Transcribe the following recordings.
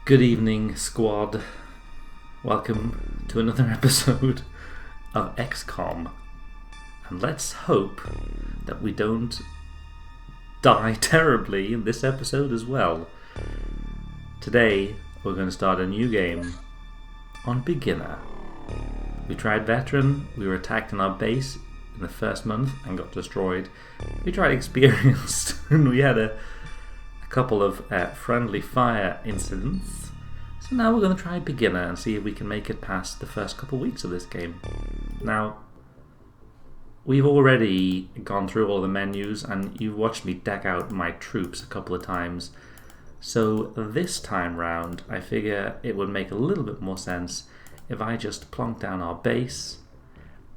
Good evening, squad. Welcome to another episode of XCOM. And let's hope that we don't die terribly in this episode as well. Today, we're going to start a new game on Beginner. We tried Veteran, we were attacked in our base in the first month and got destroyed. We tried Experienced and we had a couple of friendly fire incidents. So now we're going to try Beginner and see if we can make it past the first couple of weeks of this game. Now, we've already gone through all the menus and you've watched me deck out my troops a couple of times. So this time round, I figure it would make a little bit more sense if I just plonk down our base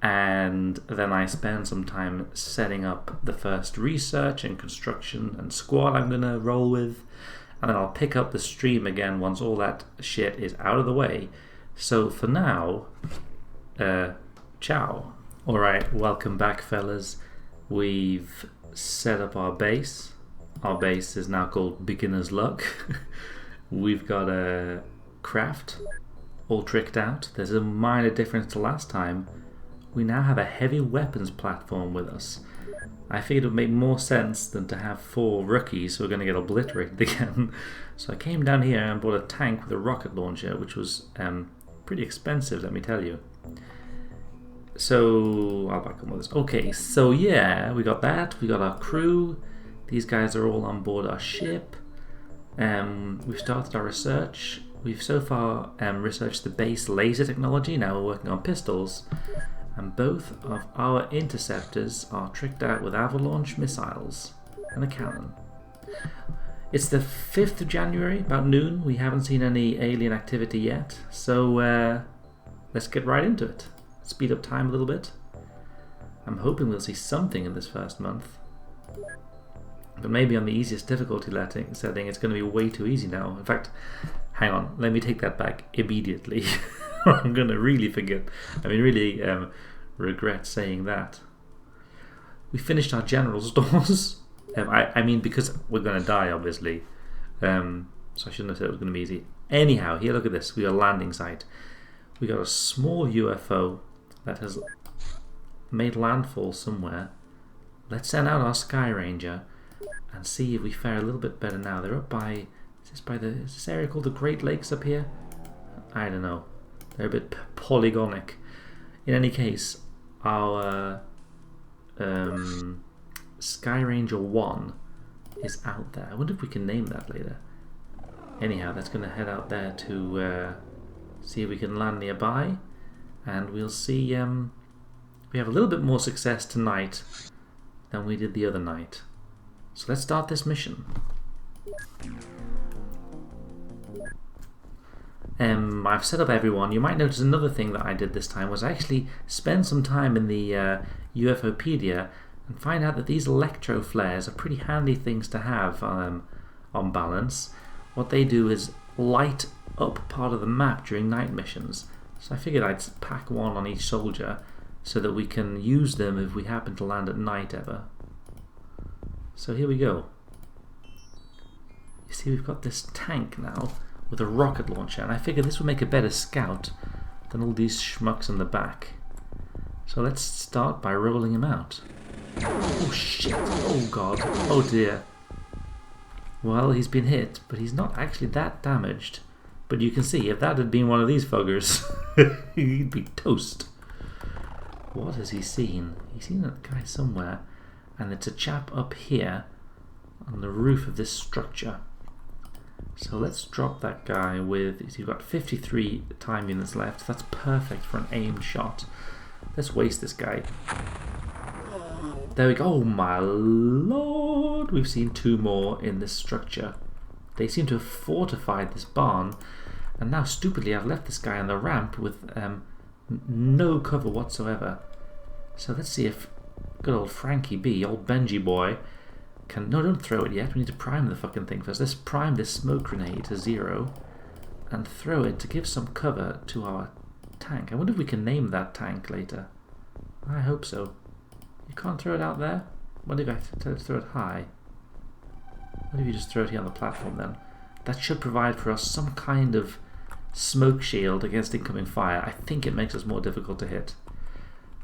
and then I spend some time setting up the first research and construction and squad I'm going to roll with, and then I'll pick up the stream again once all that shit is out of the way. So for now, ciao. Alright, welcome back fellas. We've set up our base. Our base is now called Beginner's Luck. We've got a craft all tricked out. There's a minor difference to last time. We now have a heavy weapons platform with us. I figured it would make more sense than to have 4 rookies who are going to get obliterated again. So I came down here and bought a tank with a rocket launcher, which was pretty expensive, let me tell you. So I'll back up with this. Okay, so yeah, we got that. We got our crew. These guys are all on board our ship. We've started our research. We've so far researched the base laser technology. Now we're working on pistols. And both of our interceptors are tricked out with avalanche missiles and a cannon. It's the 5th of January, about noon. We haven't seen any alien activity yet. So let's get right into it. Speed up time a little bit. I'm hoping we'll see something in this first month. But maybe on the easiest difficulty setting, it's going to be way too easy now. In fact, hang on, let me take that back immediately. I'm going to really regret saying that. We finished our general stores. I mean, because we're going to die, obviously. So I shouldn't have said it was going to be easy. Anyhow, here, look at this. We got a landing site. We got a small UFO that has made landfall somewhere. Let's send out our Sky Ranger and see if we fare a little bit better now. They're up by... Is this area called the Great Lakes up here? I don't know. They're a bit polygonic. In any case, our Sky Ranger 1 is out there. I wonder if we can name that later. Anyhow, that's going to head out there to see if we can land nearby. And we'll see... we have a little bit more success tonight than we did the other night. So let's start this mission. I've set up everyone. You might notice another thing that I did this time was I actually spend some time in the UFOpedia and find out that these electro flares are pretty handy things to have on balance. What they do is light up part of the map during night missions. So I figured I'd pack one on each soldier so that we can use them if we happen to land at night ever. So here we go. You see, we've got this tank now with a rocket launcher, and I figured this would make a better scout than all these schmucks in the back. So let's start by rolling him out. Oh shit, oh god, oh dear. Well, he's been hit, but he's not actually that damaged. But you can see, if that had been one of these fuckers, he'd be toast. What has he seen? He's seen that guy somewhere, and it's a chap up here on the roof of this structure. So let's drop that guy with... You've got 53 time units left. That's perfect for an aimed shot. Let's waste this guy. There we go. Oh my lord! We've seen 2 more in this structure. They seem to have fortified this barn. And now, stupidly, I've left this guy on the ramp with no cover whatsoever. So let's see if good old Frankie B, old Benji boy... No, don't throw it yet. We need to prime the fucking thing first. Let's prime this smoke grenade to 0 and throw it to give some cover to our tank. I wonder if we can name that tank later. I hope so. You can't throw it out there? What if I throw it high? What if you just throw it here on the platform then? that should provide for us some kind of smoke shield against incoming fire. I think it makes us more difficult to hit.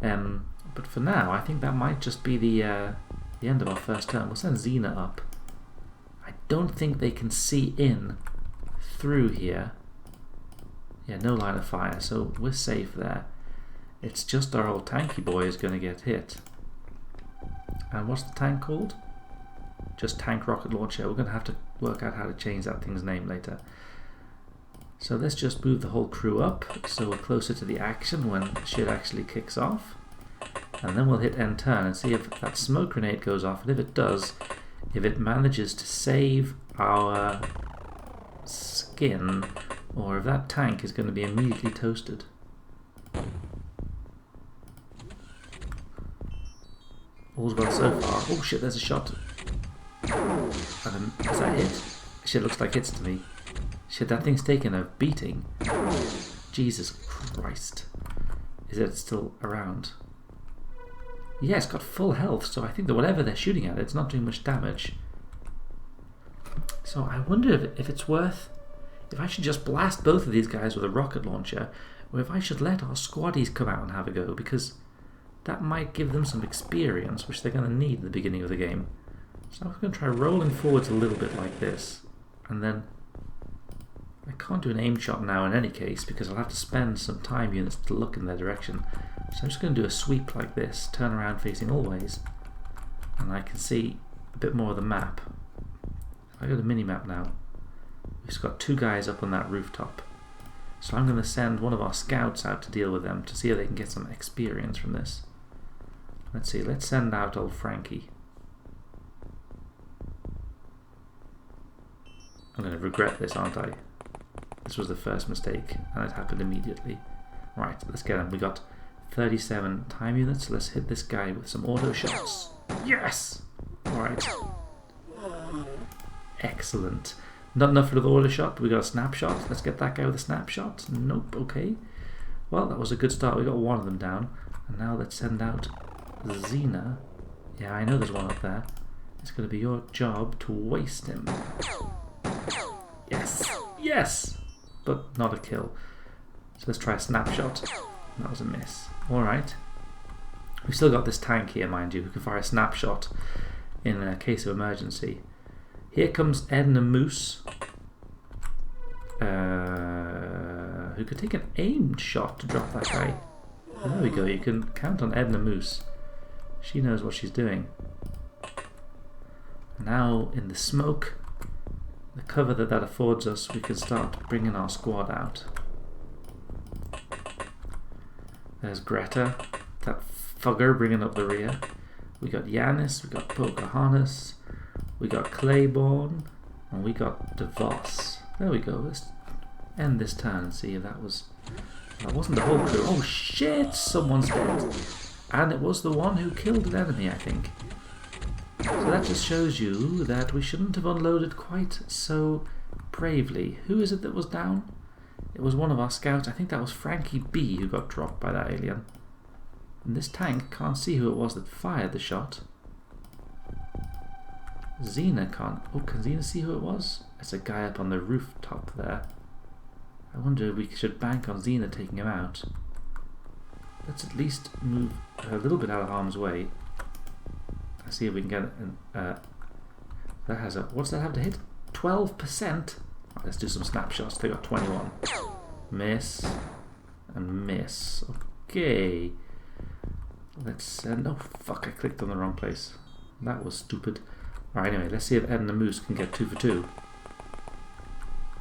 But for now, I think that might just be the end of our first turn. We'll send Xena up. I don't think they can see in through here. Yeah, no line of fire, so we're safe there. It's just our old tanky boy is going to get hit. And what's the tank called? Just tank rocket launcher. We're going to have to work out how to change that thing's name later. So let's just move the whole crew up so we're closer to the action when shit actually kicks off. And then we'll hit end turn and see if that smoke grenade goes off, and if it does, if it manages to save our skin, or if that tank is going to be immediately toasted. All's well so far. Oh shit, there's a shot. Is that hit? Shit, looks like hits to me. Shit, that thing's taken a beating. Jesus Christ. Is it still around? Yeah, it's got full health, so I think that whatever they're shooting at, it's not doing much damage. So I wonder if it's worth... if I should just blast both of these guys with a rocket launcher, or if I should let our squaddies come out and have a go, because that might give them some experience, which they're going to need at the beginning of the game. So I'm going to try rolling forwards a little bit like this, and then... I can't do an aim shot now in any case because I'll have to spend some time units to look in their direction. So I'm just going to do a sweep like this, turn around facing all ways, and I can see a bit more of the map. If I go to mini-map now, we've just got two guys up on that rooftop. So I'm going to send one of our scouts out to deal with them to see if they can get some experience from this. Let's see, let's send out old Frankie. I'm going to regret this, aren't I? This was the first mistake, and it happened immediately. Right, let's get him. We got 37 time units. Let's hit this guy with some auto shots. Yes! Alright. Excellent. Not enough for the auto shot, but we got a snapshot. Let's get that guy with a snapshot. Nope, okay. Well, that was a good start. We got one of them down. And now let's send out Xena. Yeah, I know there's one up there. It's going to be your job to waste him. Yes! Yes! But not a kill. So let's try a snapshot. That was a miss. Alright. We've still got this tank here, mind you, who can fire a snapshot in a case of emergency. Here comes Edna Moose, who could take an aimed shot to drop that guy. There we go, you can count on Edna Moose. She knows what she's doing. Now, in the smoke, the cover that affords us, we can start bringing our squad out. There's Greta, that fugger bringing up the rear. We got Yanis, we got Pocahontas, we got Claiborne, and we got DeVos. There we go, let's end this turn and see if that was... that wasn't the whole crew. Oh shit, someone's dead. And it was the one who killed an enemy, I think. So that just shows you that we shouldn't have unloaded quite so bravely. Who is it that was down? It was one of our scouts. I think that was Frankie B who got dropped by that alien. And this tank can't see who it was that fired the shot. Xena can't... oh, can Xena see who it was? It's a guy up on the rooftop there. I wonder if we should bank on Xena taking him out. Let's at least move her a little bit out of harm's way. Let's see if we can get it. That has a... what's that have to hit? 12%? Right, let's do some snapshots. They got 21. Miss. And miss. Okay. Let's send... oh fuck, I clicked on the wrong place. That was stupid. Alright, anyway, let's see if Edna Moose can get 2 for 2.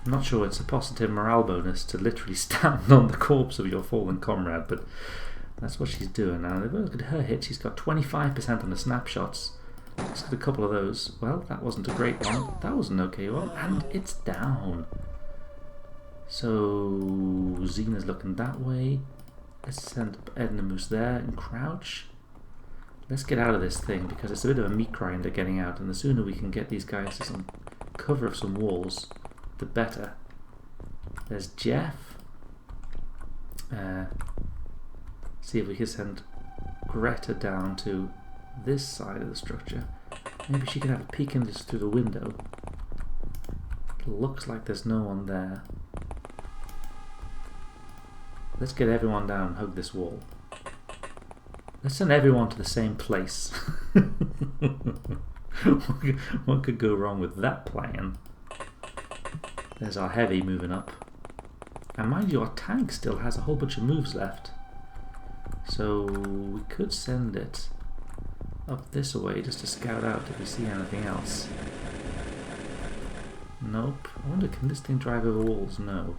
I'm not sure it's a positive morale bonus to literally stand on the corpse of your fallen comrade, but that's what she's doing now. Look at her hit. She's got 25% on the snapshots. Let's get a couple of those. Well, that wasn't a great one. That was an okay one. And it's down. So Xena's looking that way. Let's send Edna Moose there and crouch. Let's get out of this thing because it's a bit of a meat grinder getting out, and the sooner we can get these guys to some cover of some walls, the better. There's Jeff. See if we can send Greta down to this side of the structure. Maybe she can have a peek in this through the window. Looks like there's no one there. Let's get everyone down and hug this wall. Let's send everyone to the same place. What could go wrong with that plan? There's our heavy moving up. And mind you, our tank still has a whole bunch of moves left. So we could send it up this way just to scout out if we see anything else. Nope. I wonder, can this thing drive over walls? No.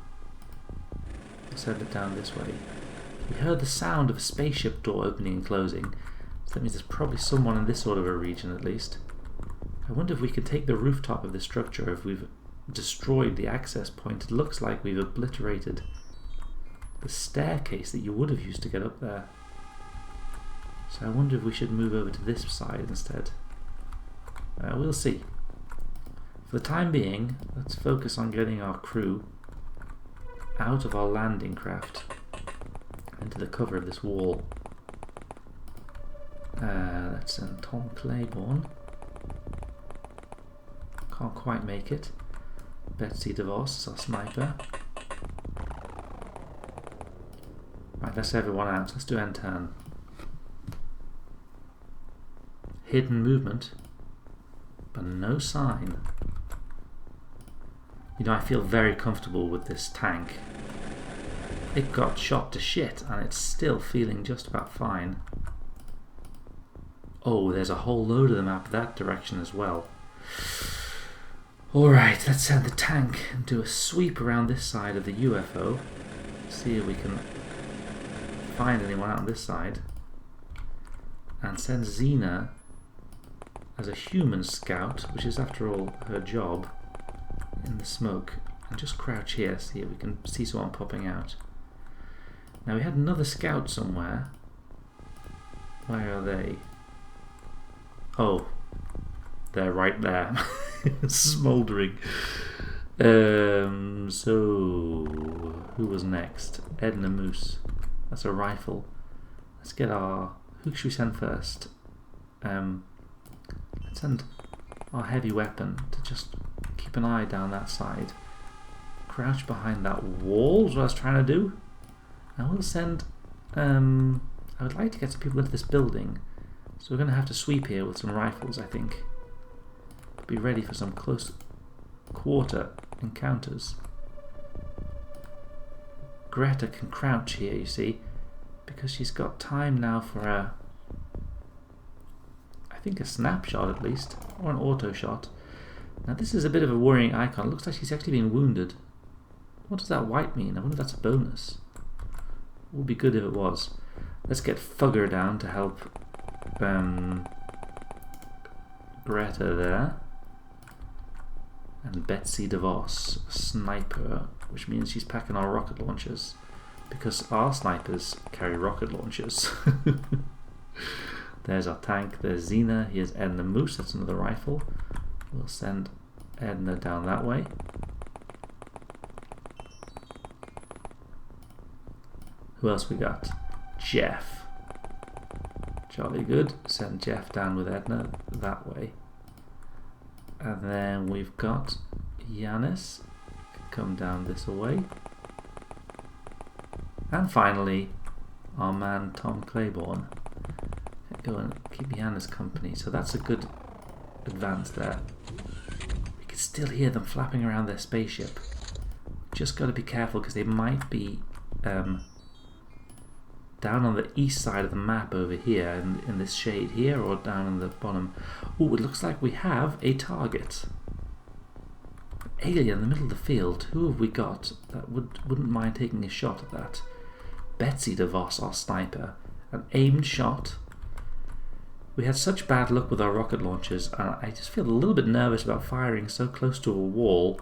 Let's send it down this way. We heard the sound of a spaceship door opening and closing. So that means there's probably someone in this sort of a region at least. I wonder if we can take the rooftop of this structure if we've destroyed the access point. It looks like we've obliterated the staircase that you would have used to get up there. So I wonder if we should move over to this side instead. We'll see. For the time being, let's focus on getting our crew out of our landing craft into the cover of this wall. Let's send Tom Claiborne. Can't quite make it. Betsy DeVos is our sniper. Right, let's everyone out. Let's do end turn. Hidden movement, but no sign. You know, I feel very comfortable with this tank. It got shot to shit and it's still feeling just about fine. Oh, there's a whole load of them up that direction as well. Alright, let's send the tank and do a sweep around this side of the UFO. See if we can find anyone out on this side. And send Xena as a human scout, which is after all her job, in the smoke. And just crouch here, see if we can see someone popping out. Now we had another scout somewhere. Where are they? Oh, they're right there. Smouldering. So who was next? Edna Moose. That's a rifle. Let's get our... Who should we send first? Let's send our heavy weapon to just keep an eye down that side. Crouch behind that wall is what I was trying to do. And we'll send... I would like to get some people into this building. So we're going to have to sweep here with some rifles, I think. Be ready for some close quarter encounters. Greta can crouch here, you see, because she's got time now for a... I think a snapshot at least, or an auto shot. Now this is a bit of a worrying icon. It looks like she's actually been wounded. What does that white mean? I wonder if that's a bonus. It would be good if it was. Let's get Fugger down to help Greta there. And Betsy DeVos, sniper, which means she's packing our rocket launchers. Because our snipers carry rocket launchers. There's our tank, there's Xena, here's Edna Moose, that's another rifle. We'll send Edna down that way. Who else we got? Jeff. Jolly good. Send Jeff down with Edna that way. And then we've got Yanis. Come down this way. And finally, our man Tom Claiborne. Go and keep Yanis company. So that's a good advance there. We can still hear them flapping around their spaceship. Just got to be careful because they might be down on the east side of the map over here in this shade here, or down in the bottom. Oh, it looks like we have a target. Alien in the middle of the field. Who have we got that wouldn't mind taking a shot at that? Betsy DeVos, our sniper. An aimed shot. We had such bad luck with our rocket launchers, and I just feel a little bit nervous about firing so close to a wall.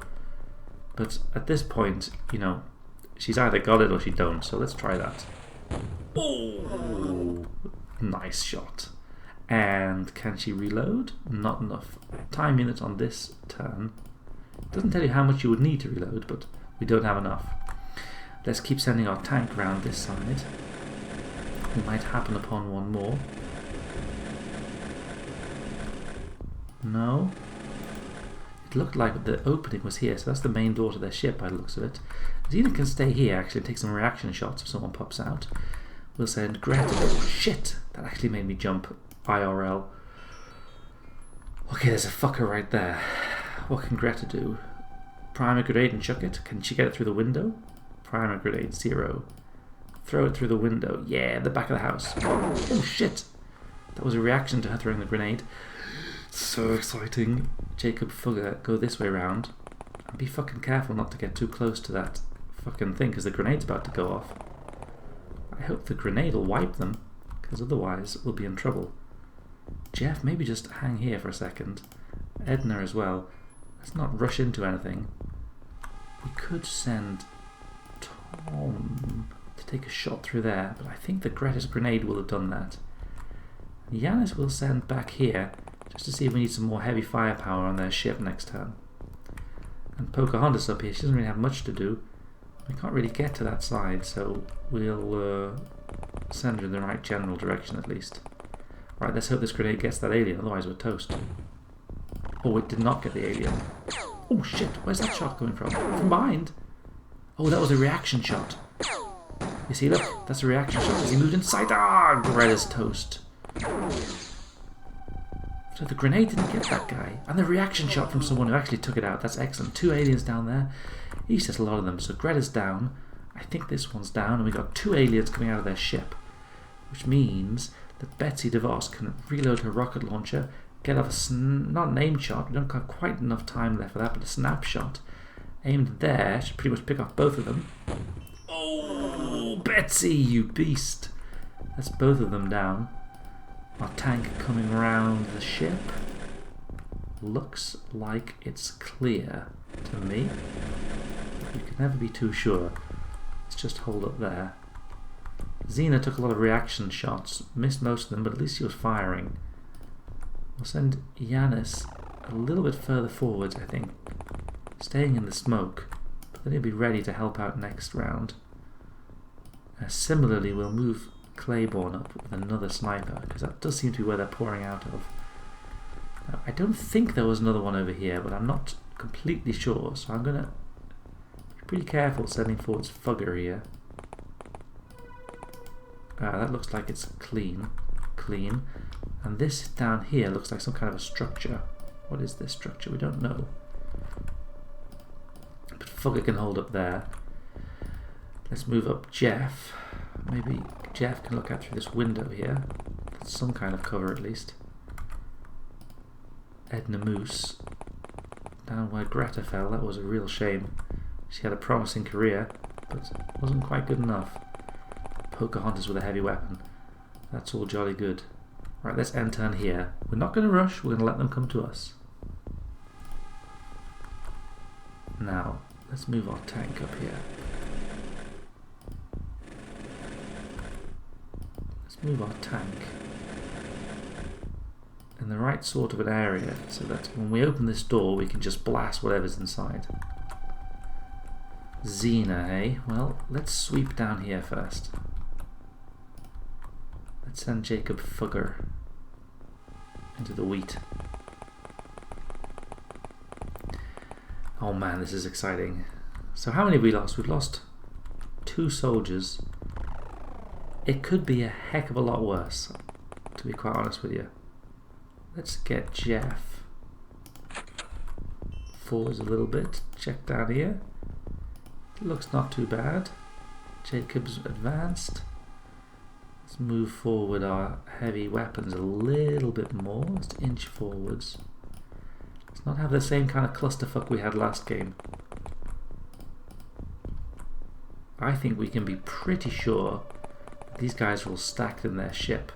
But at this point, you know, she's either got it or she don't, so let's try that. Oh, nice shot. And can she reload? Not enough. Time units on this turn. Doesn't tell you how much you would need to reload, but we don't have enough. Let's keep sending our tank round this side. We might happen upon one more. looked like the opening was here, so that's the main door to their ship by the looks of it. Xena can stay here actually and take some reaction shots if someone pops out. We'll send Greta. Oh shit! That actually made me jump IRL. Okay, there's a fucker right there. What can Greta do? Prime a grenade and chuck it. Can she get it through the window? Prime a grenade, 0. Throw it through the window. Yeah, the back of the house. Oh shit! That was a reaction to her throwing the grenade. So exciting. Jacob Fugger, go this way round. And be fucking careful not to get too close to that fucking thing, because the grenade's about to go off. I hope the grenade will wipe them, because otherwise we'll be in trouble. Jeff, maybe just hang here for a second. Edna as well. Let's not rush into anything. We could send Tom to take a shot through there, but I think the Greta's grenade will have done that. Yanis will send back here, just to see if we need some more heavy firepower on their ship next turn. And Pocahontas up here, she doesn't really have much to do. We can't really get to that side, so we'll send her in the right general direction at least. Right, let's hope this grenade gets that alien, otherwise we're toast. Oh, it did not get the alien. Oh shit, where's that shot coming from? From behind? Oh, that was a reaction shot. You see, look, that's a reaction shot. As he moved inside, Greta's toast. So the grenade didn't get that guy. And the reaction shot from someone who actually took it out. That's excellent. 2 aliens down there. He says a lot of them. So Greta's down. I think this one's down. And we've got 2 aliens coming out of their ship. Which means that Betsy DeVos can reload her rocket launcher, get off a not an aim shot. We don't have quite enough time left for that, but a snapshot. Aimed there. Should pretty much pick off both of them. Oh, Betsy, you beast. That's both of them down. Our tank coming around the ship. Looks like it's clear to me. You can never be too sure. Let's just hold up there. Xena took a lot of reaction shots. Missed most of them, but at least she was firing. We'll send Yanis a little bit further forwards, I think. Staying in the smoke. But then he'll be ready to help out next round. Similarly, we'll move Claiborne up with another sniper, because that does seem to be where they're pouring out of. Now, I don't think there was another one over here, but I'm not completely sure, so I'm going to be pretty careful sending forwards Fugger here. That looks like it's clean. And this down here looks like some kind of a structure. What is this structure? We don't know. But Fugger can hold up there. Let's move up Jeff. Maybe Jeff can look out through this window here. That's some kind of cover at least. Edna Moose. Down where Greta fell, that was a real shame. She had a promising career, but wasn't quite good enough. Pocahontas with a heavy weapon. That's all jolly good. Right, let's end turn here. We're not going to rush, we're going to let them come to us. Now, let's move our tank up here. Move our tank in the right sort of an area so that when we open this door we can just blast whatever's inside. Xena, eh? Well, let's sweep down here first. Let's send Jacob Fugger into the wheat. Oh man, this is exciting. So how many have we lost? We've lost 2 soldiers. It could be a heck of a lot worse, to be quite honest with you. Let's get Jeff forwards a little bit. Check down here. Looks not too bad. Jacob's advanced. Let's move forward our heavy weapons a little bit more. Let's inch forwards. Let's not have the same kind of clusterfuck we had last game. I think we can be pretty sure these guys are all stacked in their ship.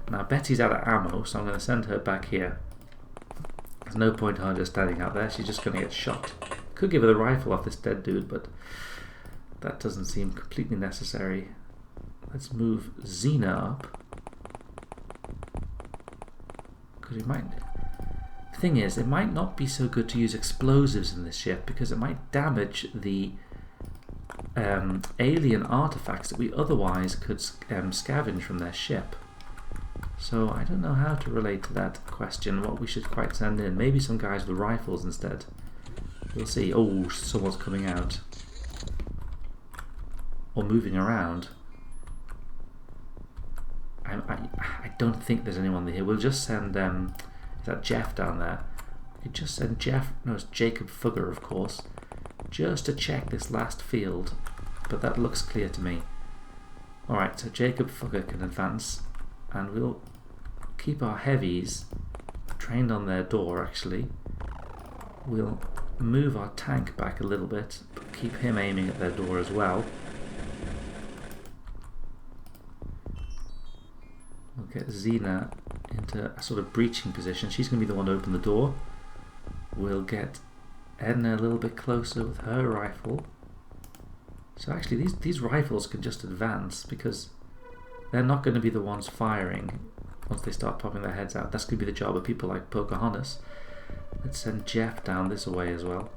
Now Betty's out of ammo, so I'm going to send her back here. There's no point in her just standing out there, she's just going to get shot. Could give her the rifle off this dead dude, but that doesn't seem completely necessary. Let's move Xena up. Because we might... The thing is, it might not be so good to use explosives in this ship, because it might damage the alien artifacts that we otherwise could scavenge from their ship. So I don't know how to relate to that question, what we should quite send in. Maybe some guys with rifles instead. We'll see. Oh, someone's coming out. Or moving around. I don't think there's anyone here. We'll just send, is that Jeff down there? We could just send Jeff, no, it's Jacob Fugger, of course, just to check this last field. But that looks clear to me. Alright, so Jacob Fugger can advance, and we'll keep our heavies trained on their door, actually. We'll move our tank back a little bit, but keep him aiming at their door as well. We'll get Xena into a sort of breaching position. She's going to be the one to open the door. We'll get Edna a little bit closer with her rifle. So actually these rifles can just advance because they're not going to be the ones firing once they start popping their heads out. That's going to be the job of people like Pocahontas. Let's send Jeff down this way as well.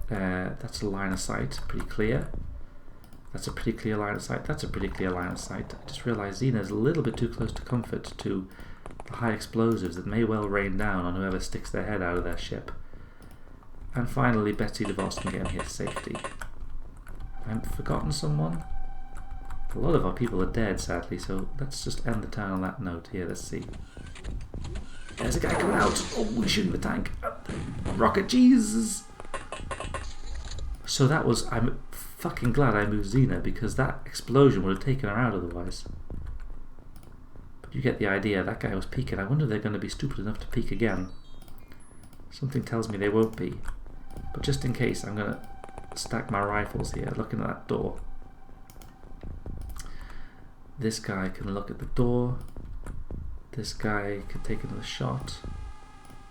That's a line of sight, pretty clear. That's a pretty clear line of sight. That's a pretty clear line of sight. I just realised Xena is a little bit too close to comfort to the high explosives that may well rain down on whoever sticks their head out of their ship. And finally, Betsy DeVos can get in here to safety. I've forgotten someone. A lot of our people are dead, sadly, so let's just end the turn on that note here. Let's see. There's a guy coming out. Oh, we're shooting the tank. Rocket, Jesus! So that was... I'm fucking glad I moved Xena, because that explosion would have taken her out otherwise. But you get the idea. That guy was peeking. I wonder if they're going to be stupid enough to peek again. Something tells me they won't be. But just in case, I'm going to stack my rifles here, looking at that door. This guy can look at the door. This guy can take another shot.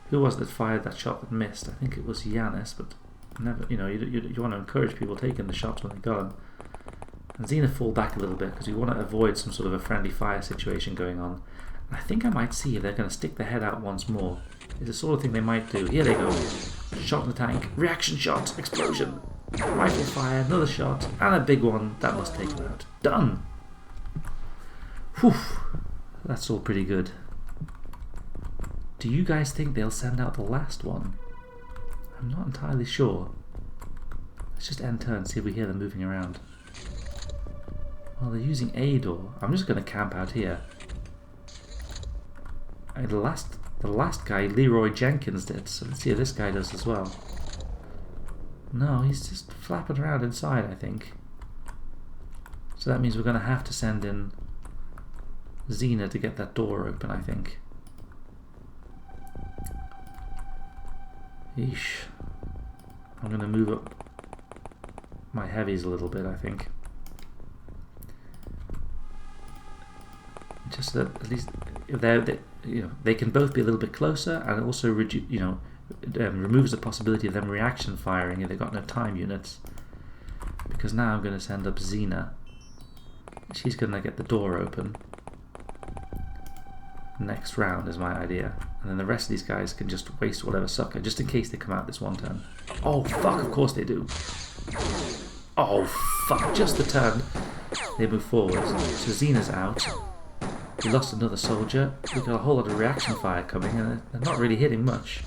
Who was it that fired that shot that missed? I think it was Yanis, but never. You know, you want to encourage people taking the shots when they got them. And Xena fall back a little bit because we want to avoid some sort of a friendly fire situation going on. And I think I might see if they're going to stick their head out once more. It's the sort of thing they might do. Here they go. Shot in the tank. Reaction shot. Explosion. Rifle fire. Another shot. And a big one. That must take them out. Done. Whew. That's all pretty good. Do you guys think they'll send out the last one? I'm not entirely sure. Let's just end turn and see if we hear them moving around. Well, they're using a door. I'm just going to camp out here. The last guy, Leroy Jenkins, did, so let's see if this guy does as well. No, he's just flapping around inside, I think. So that means we're going to have to send in Xena to get that door open, I think. Yeesh. I'm going to move up my heavies a little bit, I think. Just that at least they can both be a little bit closer, and also removes the possibility of them reaction firing if they've got no time units. Because now I'm going to send up Xena. She's going to get the door open. Next round is my idea, and then the rest of these guys can just waste whatever sucker just in case they come out this one turn. Oh fuck, of course they do. Oh fuck, just the turn they move forward. So Xena's out. We lost another soldier. We've got a whole lot of reaction fire coming, and they're not really hitting much.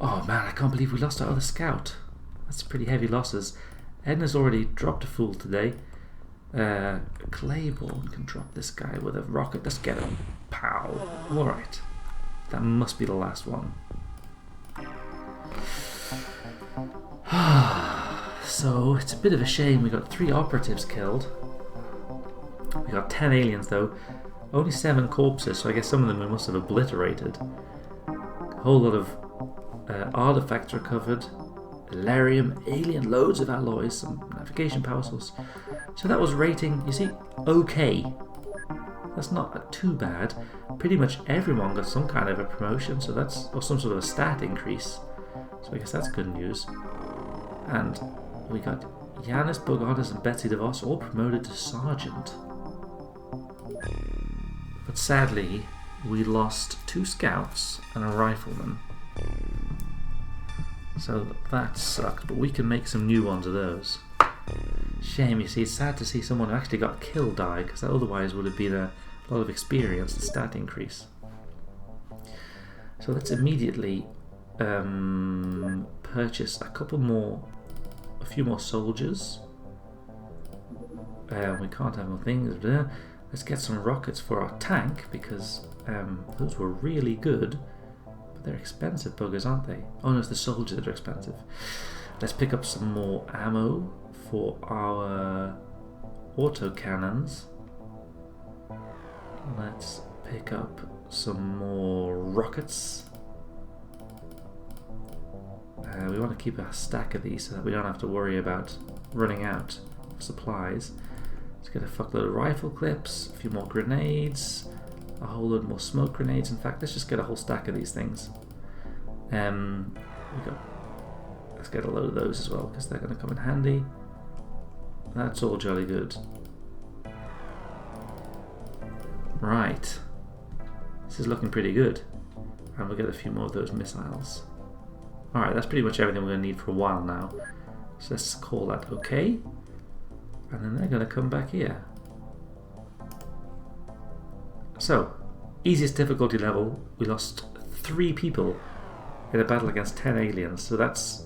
Oh man, I can't believe we lost our other scout. That's pretty heavy losses. Edna's already dropped a fool today. Claiborne can drop this guy with a rocket. Let's get him. Pow. Alright. That must be the last one. So, it's a bit of a shame we got 3 operatives killed. We got 10 aliens though. Only 7 corpses, so I guess some of them we must have obliterated. A whole lot of artifacts recovered. Valerium, alien, loads of alloys, some navigation power source. So that was rating, you see, okay. That's not too bad. Pretty much everyone got some kind of a promotion, so that's, or some sort of a stat increase. So I guess that's good news. And we got Yanis, Bogardas and Betsy DeVos all promoted to sergeant. But sadly, we lost 2 scouts and a rifleman. So that sucked, but we can make some new ones of those. Shame, you see, it's sad to see someone who actually got killed die, because that otherwise would have been a lot of experience and stat increase. So let's immediately purchase a few more soldiers. We can't have more things. Let's get some rockets for our tank, because those were really good. But they're expensive buggers, aren't they? Oh no, it's the soldiers that are expensive. Let's pick up some more ammo for our autocannons. Let's pick up some more rockets. We want to keep a stack of these so that we don't have to worry about running out of supplies. Let's get a fuckload of rifle clips, a few more grenades, a whole load more smoke grenades. In fact, let's just get a whole stack of these things. Let's get a load of those as well, because they're going to come in handy. That's all jolly good. Right. This is looking pretty good. And we'll get a few more of those missiles. Alright, that's pretty much everything we're going to need for a while now. So let's call that okay. And then they're going to come back here. So, easiest difficulty level, we lost 3 people in a battle against 10 aliens. So that's...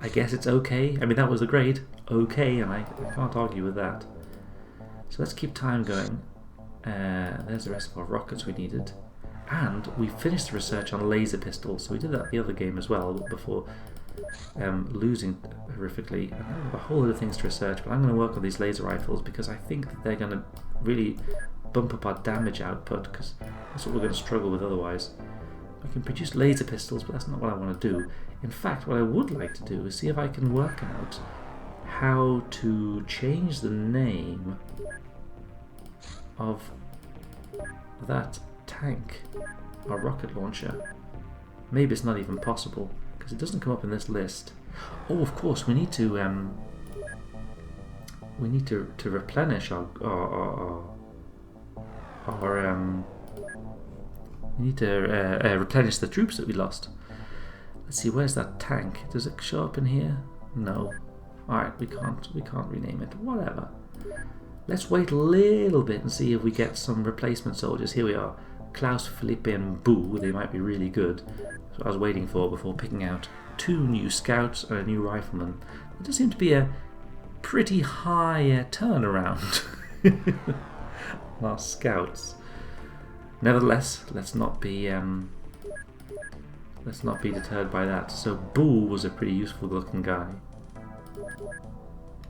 I guess it's okay. I mean, that was a grade. Okay, and I can't argue with that. So let's keep time going. There's the rest of our rockets we needed. And we finished the research on laser pistols. So we did that the other game as well before losing horrifically. And I have a whole lot of things to research, but I'm going to work on these laser rifles because I think that they're going to really bump up our damage output, because that's what we're going to struggle with otherwise. I can produce laser pistols, but that's not what I want to do. In fact, what I would like to do is see if I can work out how to change the name of that tank, our rocket launcher. Maybe it's not even possible, because it doesn't come up in this list. Oh, of course, we need to replenish our we need to replenish the troops that we lost. Let's see, where's that tank? Does it show up in here? No. Alright, we can't rename it. Whatever. Let's wait a little bit and see if we get some replacement soldiers. Here we are. Klaus, Felipe and Boo. They might be really good. That's what I was waiting for before picking out 2 new scouts and a new rifleman. There does seem to be a pretty high turnaround on our scouts. Nevertheless, let's not be deterred by that. So Boo was a pretty useful looking guy.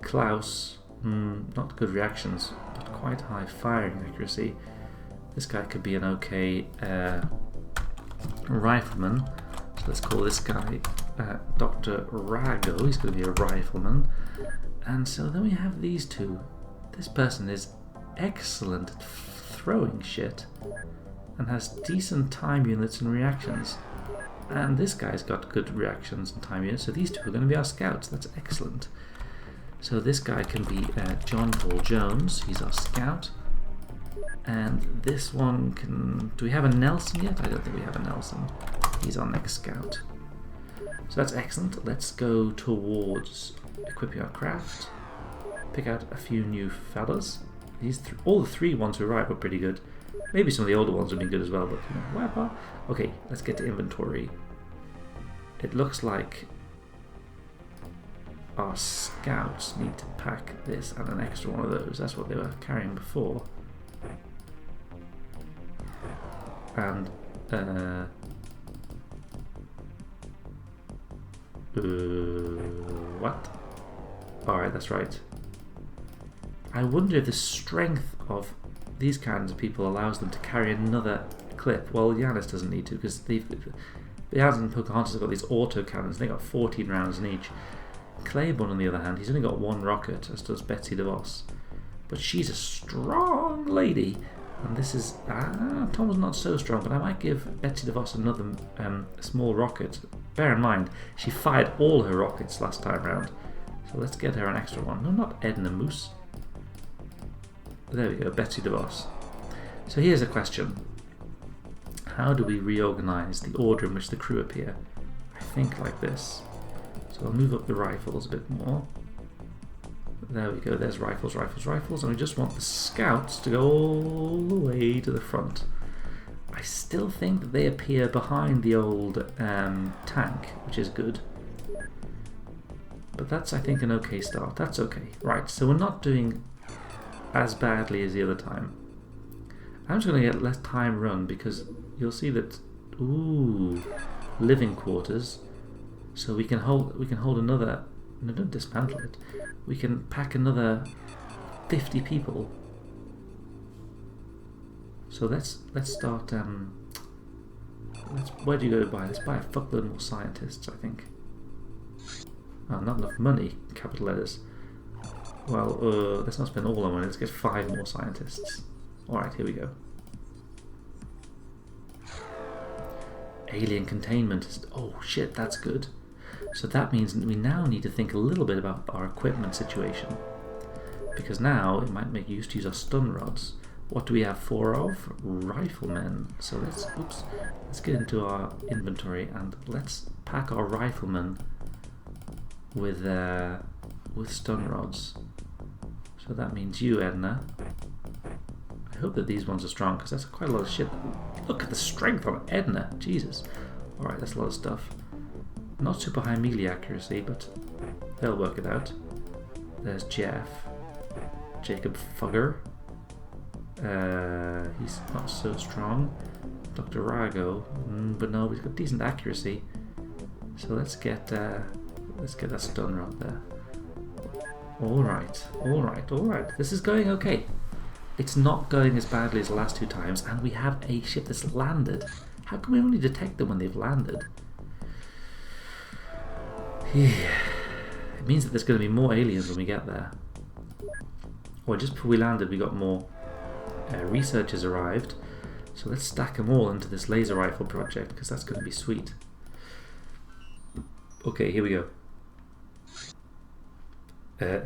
Klaus, not good reactions, but quite high firing accuracy. This guy could be an okay rifleman. So let's call this guy Dr. Rago. He's going to be a rifleman. And so then we have these 2. This person is excellent at throwing shit and has decent time units and reactions. And this guy's got good reactions and time units, so these 2 are going to be our scouts. That's excellent. So this guy can be John Paul Jones. He's our scout. And this one can... Do we have a Nelson yet? I don't think we have a Nelson. He's our next scout. So that's excellent. Let's go towards equipping our craft. Pick out a few new fellas. All the 3 ones who arrived were pretty good. Maybe some of the older ones would be good as well, but you know, whatever. Okay, let's get to inventory. It looks like our scouts need to pack this and an extra one of those. That's what they were carrying before. And what? Alright, that's right. I wonder if the strength of these kinds of people allows them to carry another clip. Well, Yanis doesn't need to, because the Yanis and Pocahontas have got these auto cannons. They got 14 rounds in each. Claiborne, on the other hand, he's only got 1 rocket, as does Betsy DeVos. But she's a strong lady. And this is... Tom's not so strong, but I might give Betsy DeVos another small rocket. Bear in mind, she fired all her rockets last time round. So let's get her an extra one. No, not Edna Moose. There we go, Betsy DeVos. So here's a question. How do we reorganize the order in which the crew appear? I think like this. So I'll move up the rifles a bit more. There we go, there's rifles, rifles, rifles, and we just want the scouts to go all the way to the front. I still think that they appear behind the old tank, which is good. But that's, I think, an okay start. That's okay. Right, so we're not doing as badly as the other time. I'm just going to get let time run because you'll see that, ooh, living quarters. So we can hold another, no, don't dismantle it. We can pack another 50 people. So let's start. Where do you go to buy? Let's buy a fuckload more scientists, I think. Oh, not enough money, capital letters. Well, let's not spend all our money, let's get 5 more scientists. Alright, here we go. Alien containment is... oh shit, that's good. So that means we now need to think a little bit about our equipment situation. Because now it might make use to use our stun rods. What do we have 4 of? Riflemen. So let's get into our inventory and let's pack our riflemen with stun rods. So that means you, Edna. I hope that these ones are strong because that's quite a lot of shit. Look at the strength on Edna. Jesus. Alright, that's a lot of stuff. Not super high melee accuracy, but they'll work it out. There's Jeff. Jacob Fugger. He's not so strong. Dr. Rago. But no, he's got decent accuracy. So let's get that stun rod there. Alright, alright, alright. This is going okay. It's not going as badly as the last 2 times, and we have a ship that's landed. How can we only detect them when they've landed? It means that there's going to be more aliens when we get there. Or just before we landed, we got more researchers arrived. So let's stack them all into this laser rifle project, because that's going to be sweet. Okay, here we go.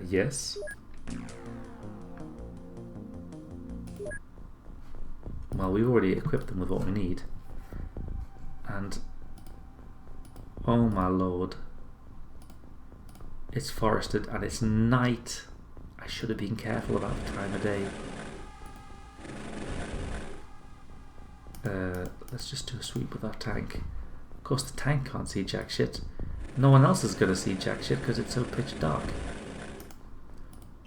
Yes. Well, we've already equipped them with what we need. And... oh my lord. It's forested and it's night. I should have been careful about the time of day. Let's just do a sweep with our tank. Of course the tank can't see jack shit. No one else is going to see jack shit because it's so pitch dark.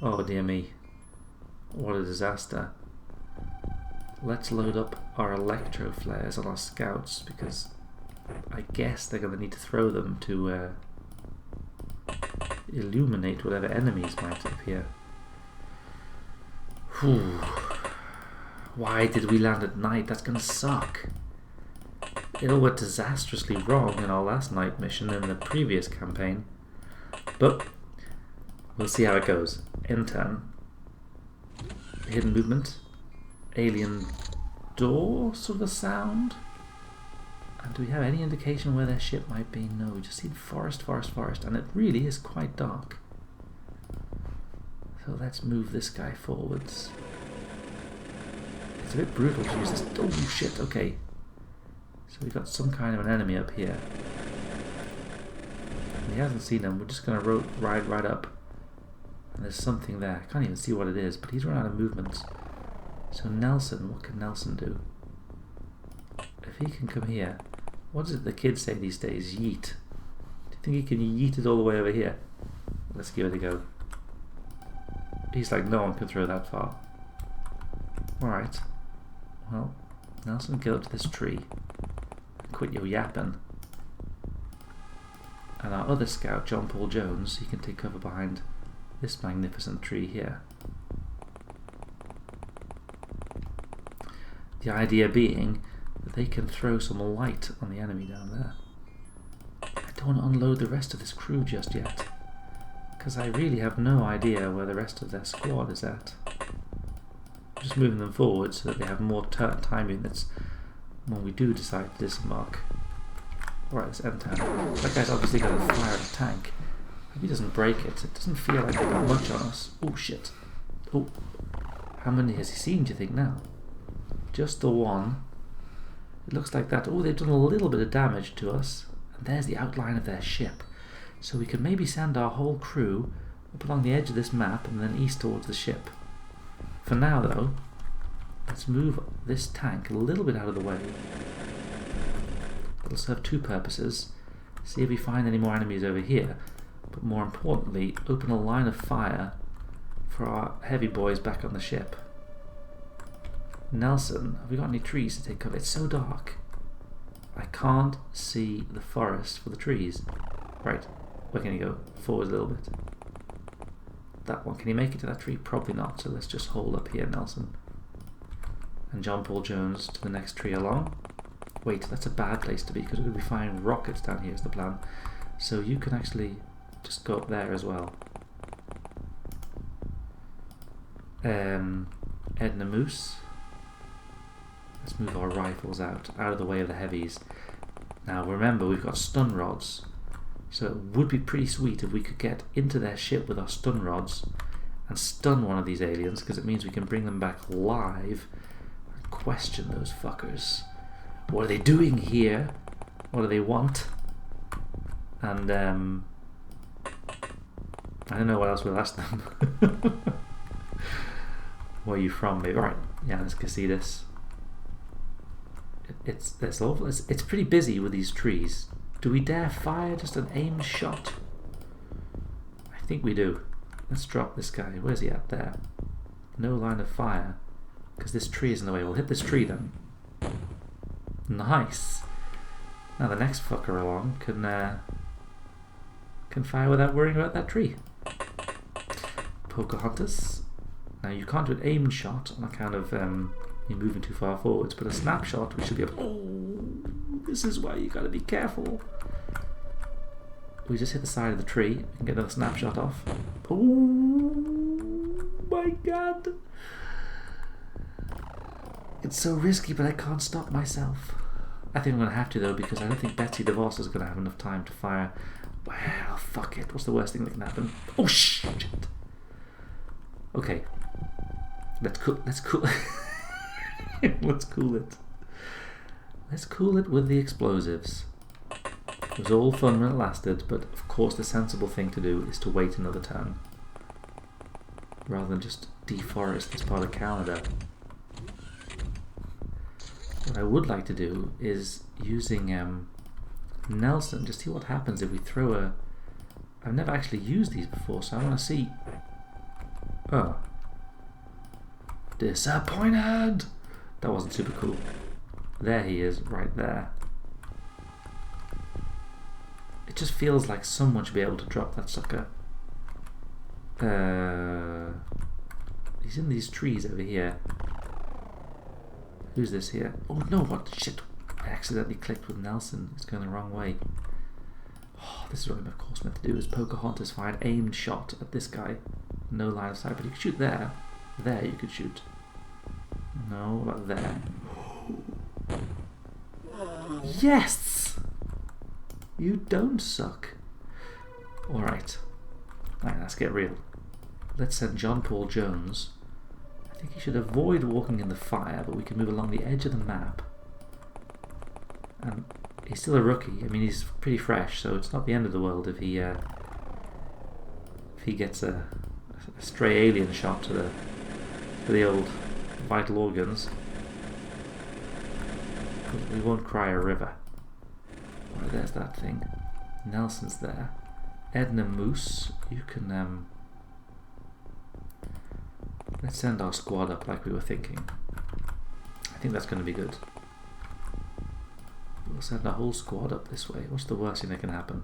Oh dear me. What a disaster. Let's load up our electro flares on our scouts because I guess they're going to need to throw them to illuminate whatever enemies might appear. Whew. Why did we land at night? That's going to suck. It all went disastrously wrong in our last night mission in the previous campaign. But we'll see how it goes. N10. Hidden movement. Alien door sort of a sound. And do we have any indication where their ship might be? No, we just see forest, forest, forest, and it really is quite dark. So let's move this guy forwards. It's a bit brutal to use this. Oh shit, okay. So we've got some kind of an enemy up here. And he hasn't seen him, we're just going to ride right up. And there's something there. I can't even see what it is, but he's run out of movement. So Nelson, what can Nelson do? If he can come here, what is it the kids say these days? Yeet. Do you think he can yeet it all the way over here? Let's give it a go. He's like, no one can throw that far. Alright. Well, Nelson, get up to this tree. Quit your yapping. And our other scout, John Paul Jones, he can take cover behind this magnificent tree here. The idea being that they can throw some light on the enemy down there. I don't want to unload the rest of this crew just yet, because I really have no idea where the rest of their squad is at. I'm just moving them forward so that they have more time units when we do decide to disembark. Alright, this M10. That guy's obviously going to fire at a tank. If he doesn't break it, it doesn't feel like they've got much on us. Oh shit. Oh, how many has he seen, do you think, now? Just the one. It looks like that. Oh, they've done a little bit of damage to us. And there's the outline of their ship. So we could maybe send our whole crew up along the edge of this map and then east towards the ship. For now though, let's move this tank a little bit out of the way. It'll serve two purposes. See if we find any more enemies over here, but more importantly, open a line of fire for our heavy boys back on the ship. Nelson, have we got any trees to take cover? It's so dark. I can't see the forest for the trees. Right, where can you go? Forward a little bit. That one, can you make it to that tree? Probably not, so let's just hold up here, Nelson. And John Paul Jones to the next tree along. Wait, that's a bad place to be because we're going to be firing rockets down here is the plan. So you can actually just go up there as well. Edna Moose. Let's move our rifles out of the way of the heavies. Now remember, we've got stun rods. So it would be pretty sweet if we could get into their ship with our stun rods and stun one of these aliens, because it means we can bring them back live and question those fuckers. What are they doing here? What do they want? And I don't know what else we'll ask them. Where are you from, maybe? Right, yeah, let's go see this. It's awful. It's pretty busy with these trees. Do we dare fire just an aimed shot? I think we do. Let's drop this guy. Where's he at? There. No line of fire. Because this tree is in the way. We'll hit this tree then. Nice. Now the next fucker along can fire without worrying about that tree. Pocahontas. Now you can't do an aimed shot on account of you're moving too far forwards, but a snapshot we should be able to... Oh, this is why you gotta be careful. We just hit the side of the tree and get another snapshot off. Oh my god. It's so risky, but I can't stop myself. I think I'm going to have to though, because I don't think Betsy DeVos is going to have enough time to fire. Well, fuck it. What's the worst thing that can happen? Oh shit. Okay. Let's cool let's cool it. Let's cool it with the explosives. It was all fun when it lasted, but of course the sensible thing to do is to wait another turn. Rather than just deforest this part of Canada. What I would like to do is using Nelson, just see what happens if we throw a... I've never actually used these before, so I want to see... Oh. Disappointed! That wasn't super cool. There he is, right there. It just feels like someone should be able to drop that sucker. He's in these trees over here. Who's this here? Oh no, what shit. I accidentally clicked with Nelson. It's going the wrong way. Oh, this is what I'm of course meant to do, is Pocahontas fire an aimed shot at this guy. No line of sight, but you could shoot there. There you could shoot. No, about there. Yes! You don't suck. Alright. Alright, let's get real. Let's send John Paul Jones. I think he should avoid walking in the fire, but we can move along the edge of the map. And he's still a rookie. I mean, he's pretty fresh, so it's not the end of the world if he gets a stray alien shot to the old vital organs. We won't cry a river. Oh, there's that thing. Nelson's there. Edna Moose, you can let's send our squad up like we were thinking. I think that's going to be good. We'll send our whole squad up this way. What's the worst thing that can happen?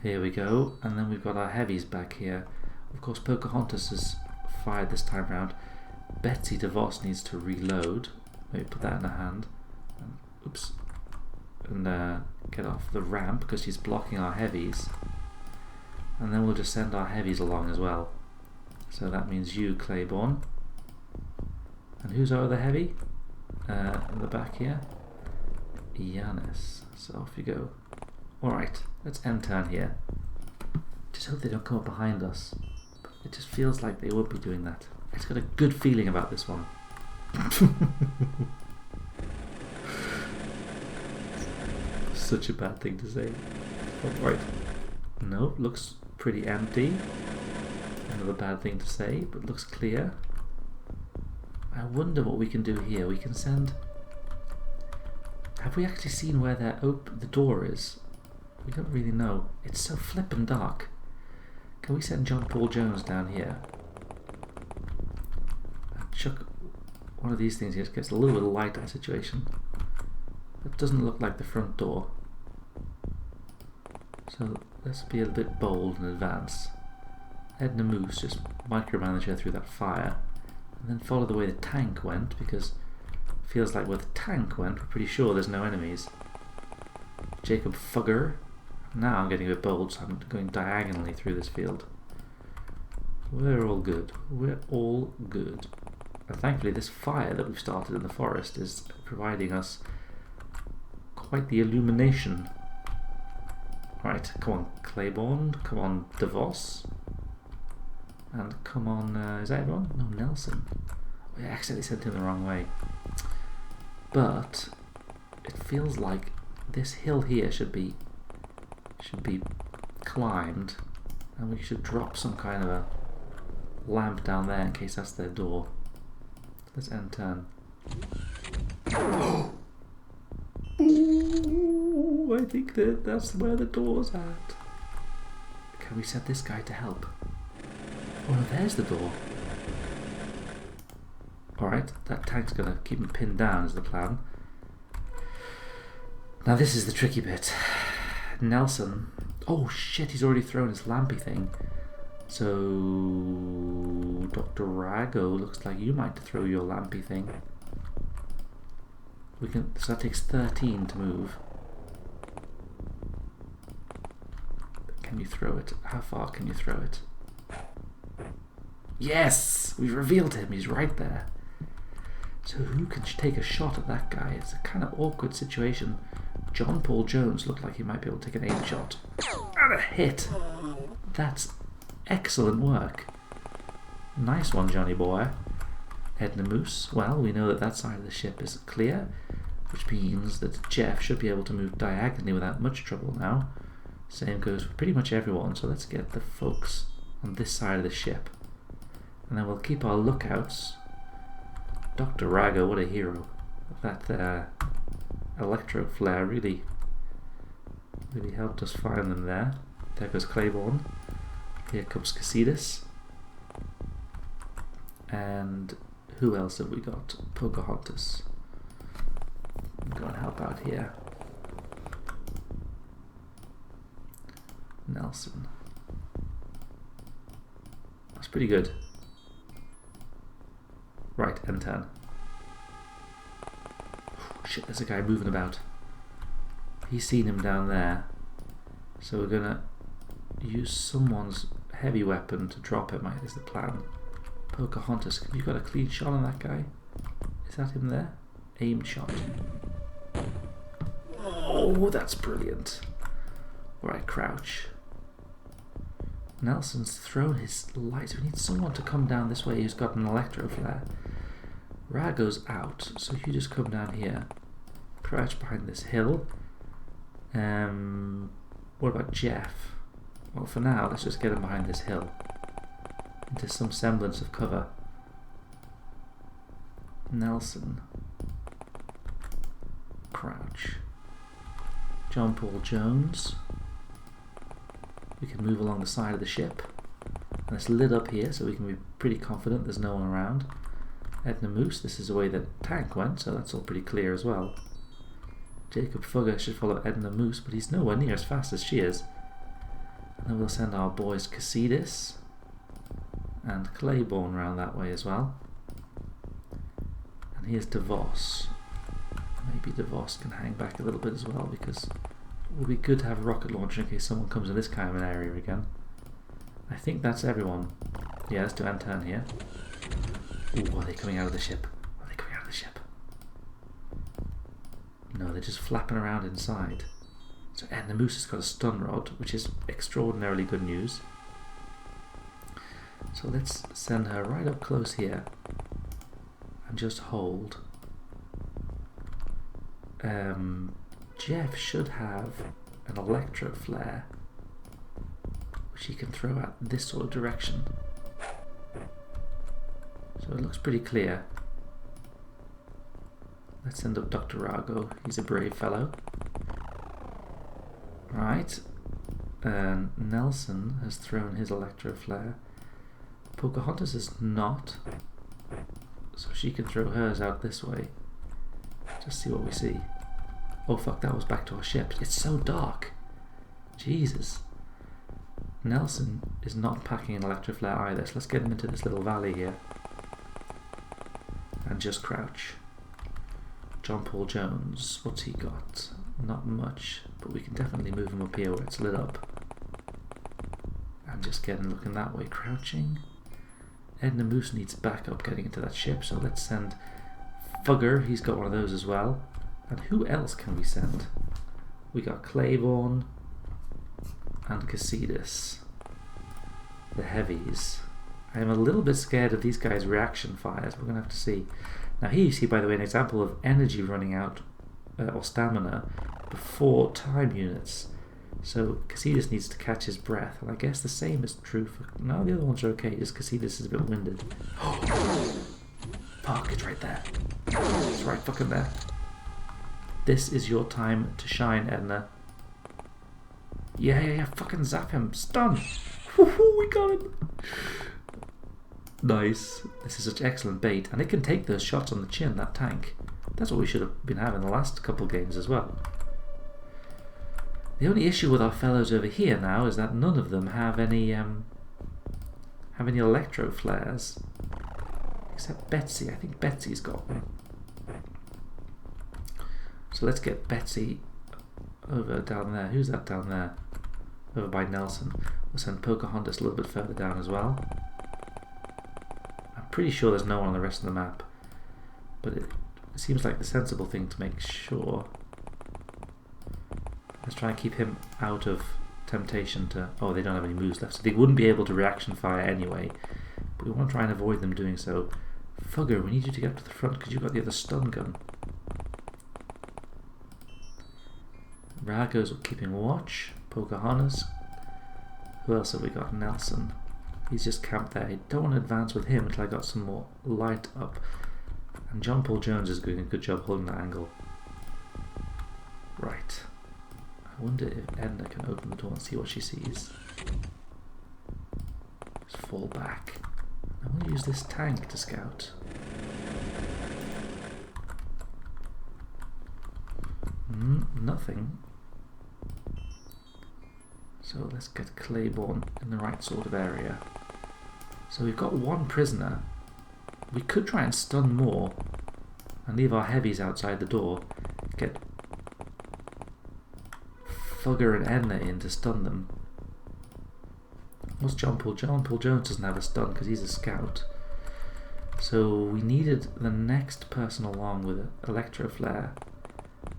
Here we go, and then we've got our heavies back here. Of course, Pocahontas has fired this time round. Betsy DeVos needs to reload. Maybe put that in her hand. Oops. And get off the ramp because she's blocking our heavies. And then we'll just send our heavies along as well. So that means you, Claiborne. And who's our other heavy? In the back here? Yanis. So off you go. Alright, let's end turn here. Just hope they don't come up behind us. But it just feels like they won't be doing that. I just got a good feeling about this one. Such a bad thing to say. Oh, right. No, looks pretty empty. Another bad thing to say, but looks clear. I wonder what we can do here. We can send... Have we actually seen where the door is? We don't really know. It's so flippin' dark. Can we send John Paul Jones down here? And chuck one of these things here. It gets a little bit of light out situation. That doesn't look like the front door. So let's be a bit bold and advance. Edna Moose, just micromanage her through that fire. And then follow the way the tank went, because it feels like where the tank went, we're pretty sure there's no enemies. Jacob Fugger. Now I'm getting a bit bold, so I'm going diagonally through this field. We're all good. We're all good. And thankfully this fire that we've started in the forest is providing us quite the illumination. Right, come on Claiborne, come on DeVos. And come on, is that everyone? No, Nelson. We accidentally sent him the wrong way. But it feels like this hill here should be climbed, and we should drop some kind of a lamp down there in case that's their door. Let's end turn. Ooh, I think that's where the door's at. Can we set this guy to help? Oh no, there's the door. Alright, that tank's gonna keep him pinned down is the plan. Now this is the tricky bit. Nelson. Oh shit, he's already thrown his lampy thing. So Dr. Rago, looks like you might throw your lampy thing. We can, so that takes 13 to move. Can you throw it? How far can you throw it? Yes! We've revealed him, he's right there. So who can take a shot at that guy? It's a kind of awkward situation. John Paul Jones looked like he might be able to take an aim shot. And a hit! That's excellent work. Nice one, Johnny boy. Edna Moose. Well, we know that that side of the ship is clear, which means that Jeff should be able to move diagonally without much trouble now. Same goes for pretty much everyone, so let's get the folks on this side of the ship. And then we'll keep our lookouts. Dr. Rago, what a hero. That electro flare really helped us find them there. There goes Claiborne. Here comes Casitas. And who else have we got? Pocahontas. Go and help out here. Nelson. That's pretty good. Right, end turn. Shit, there's a guy moving about. He's seen him down there. So we're gonna use someone's heavy weapon to drop him, is the plan. Pocahontas, have you got a clean shot on that guy? Is that him there? Aimed shot. Oh, that's brilliant. Alright, crouch. Nelson's thrown his lights. We need someone to come down this way who's got an electro flare. Rago's out, so you just come down here. Crouch behind this hill. What about Jeff? Well, for now, let's just get him behind this hill. Into some semblance of cover. Nelson. Crouch. John Paul Jones. We can move along the side of the ship. And it's lit up here, so we can be pretty confident there's no one around. Edna Moose, this is the way the tank went, so that's all pretty clear as well. Jacob Fugger should follow Edna Moose, but he's nowhere near as fast as she is. And then we'll send our boys Casitas and Claiborne round that way as well. And here's DeVos. Maybe DeVos can hang back a little bit as well, because it would be good to have a rocket launcher in case someone comes in this kind of an area again. I think that's everyone. Yeah, let's do end turn here. Ooh, are they coming out of the ship? Are they coming out of the ship? No, they're just flapping around inside. So Edna Moose has got a stun rod, which is extraordinarily good news. So let's send her right up close here and just hold Jeff should have an electro flare, which he can throw out this sort of direction. So it looks pretty clear. Let's send up Dr. Rago. He's a brave fellow. Right. And Nelson has thrown his electro flare. Pocahontas is not. So she can throw hers out this way. Just see what we see. Oh fuck, that was back to our ship. It's so dark. Jesus. Nelson is not packing an electro flare either, so let's get him into this little valley here. And just crouch. John Paul Jones, what's he got? Not much, but we can definitely move him up here where it's lit up. And just get him looking that way, crouching. Edna Moose needs backup getting into that ship, so let's send Fugger, he's got one of those as well. And who else can we send? We got Claiborne and Casidas, the heavies. I am a little bit scared of these guys' reaction fires. We're going to have to see. Now here you see, by the way, an example of energy running out, or stamina, before time units. So Casidas needs to catch his breath, and I guess the same is true for... No, the other ones are okay, just Casidas is a bit winded. Fuck, it's right there. It's right fucking there. This is your time to shine, Edna. Yeah, fucking zap him. Stun! Woohoo, we got him! Nice. This is such excellent bait, and it can take those shots on the chin, that tank. That's what we should have been having the last couple games as well. The only issue with our fellows over here now is that none of them have any electro flares. Except Betsy. I think Betsy's got one. So let's get Betsy over down there. Who's that down there? Over by Nelson. We'll send Pocahontas a little bit further down as well. I'm pretty sure there's no one on the rest of the map, but it seems like the sensible thing to make sure. Let's try and keep him out of temptation to... Oh, they don't have any moves left, so they wouldn't be able to reaction fire anyway. But we want to try and avoid them doing so. Fugger, we need you to get up to the front because you've got the other stun gun. Rago's keeping watch. Pocahontas. Who else have we got? Nelson. He's just camped there. I don't want to advance with him until I got some more light up. And John Paul Jones is doing a good job holding that angle. Right. I wonder if Edna can open the door and see what she sees. Just fall back. I want to use this tank to scout. Nothing. So let's get Claiborne in the right sort of area. So we've got one prisoner. We could try and stun more and leave our heavies outside the door. Get Fugger and Edna in to stun them. What's John Paul? John Paul Jones doesn't have a stun because he's a scout. So we needed the next person along with an electro flare,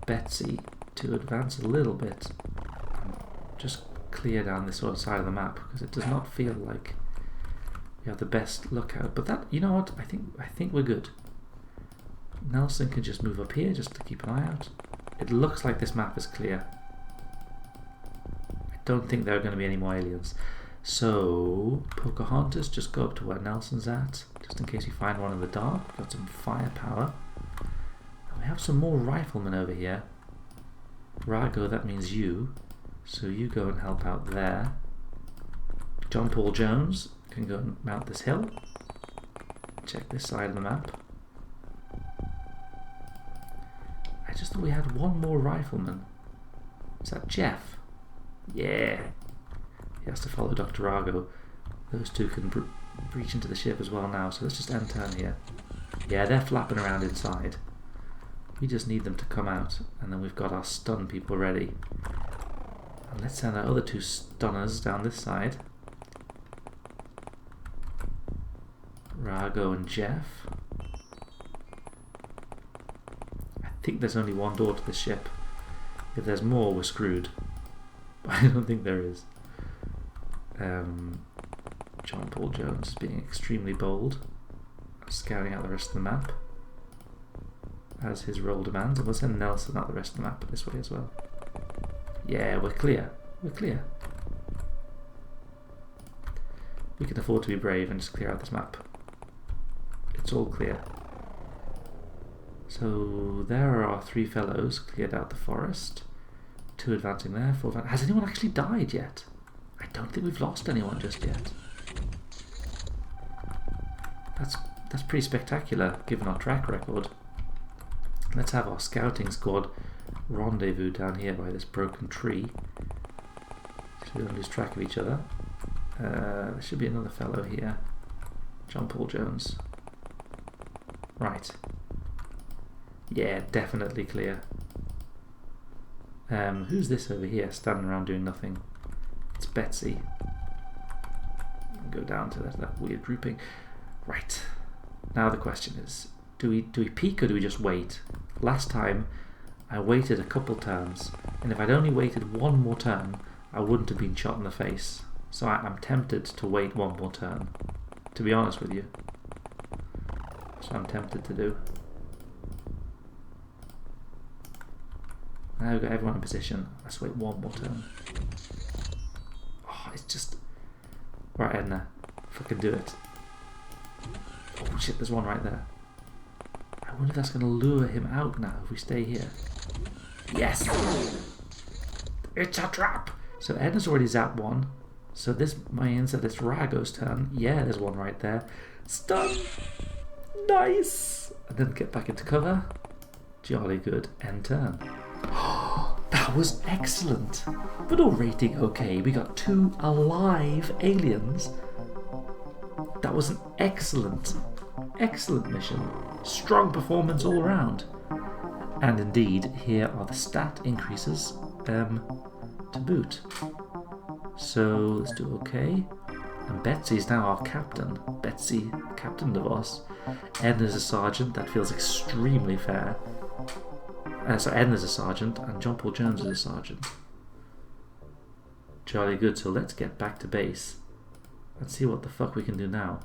Betsy, to advance a little bit and just clear down this sort of side of the map because it does not feel like we have the best lookout. But that, you know what? I think we're good. Nelson can just move up here just to keep an eye out. It looks like this map is clear. I don't think there are going to be any more aliens. So Pocahontas, just go up to where Nelson's at, just in case we find one in the dark. We've got some firepower. And we have some more riflemen over here. Rago, that means you. So you go and help out there. John Paul Jones can go and mount this hill. Check this side of the map. I just thought we had one more rifleman. Is that Jeff? Yeah. He has to follow Dr. Rago. Those two can breach into the ship as well now, so let's just end turn here. Yeah, they're flapping around inside. We just need them to come out, and then we've got our stun people ready. And let's send our other two stunners down this side. Rago and Jeff. I think there's only one door to this ship. If there's more, we're screwed. But I don't think there is. John Paul Jones is being extremely bold, scouting out the rest of the map. as his role demands, and we'll send Nelson out the rest of the map this way as well. Yeah, we're clear. We're clear. We can afford to be brave and just clear out this map. It's all clear. So there are our 3 fellows cleared out the forest. 2 advancing there, 4 advancing. Has anyone actually died yet? I don't think we've lost anyone just yet. That's pretty spectacular given our track record. Let's have our scouting squad rendezvous down here by this broken tree, so we don't lose track of each other. There should be another fellow here. John Paul Jones. Right. Yeah, definitely clear. Who's this over here standing around doing nothing? It's Betsy. Go down to that weird grouping. Right. Now the question is, do we peek or do we just wait? Last time I waited a couple turns, and if I'd only waited one more turn, I wouldn't have been shot in the face. So I'm tempted to wait one more turn, to be honest with you. So I'm tempted to do. Now we've got everyone in position. Let's wait one more turn. Oh, it's just... Right, Edna. If I can do it. Oh shit, there's one right there. I wonder if that's going to lure him out now if we stay here. Yes! It's a trap! So Edna's already zapped one. So this means that it's Rago's turn. Yeah, there's one right there. Stun! Nice! And then get back into cover. Jolly good. End turn. That was excellent. But all rating okay. We got 2 alive aliens. That was an excellent mission. Strong performance all around. And indeed, here are the stat increases to boot. So let's do okay. And Betsy's now our captain. Betsy, Captain DeVos. Edna's a sergeant. That feels extremely fair. So Edna's a sergeant and John Paul Jones is a sergeant. Jolly good. So let's get back to base. Let's see what the fuck we can do now.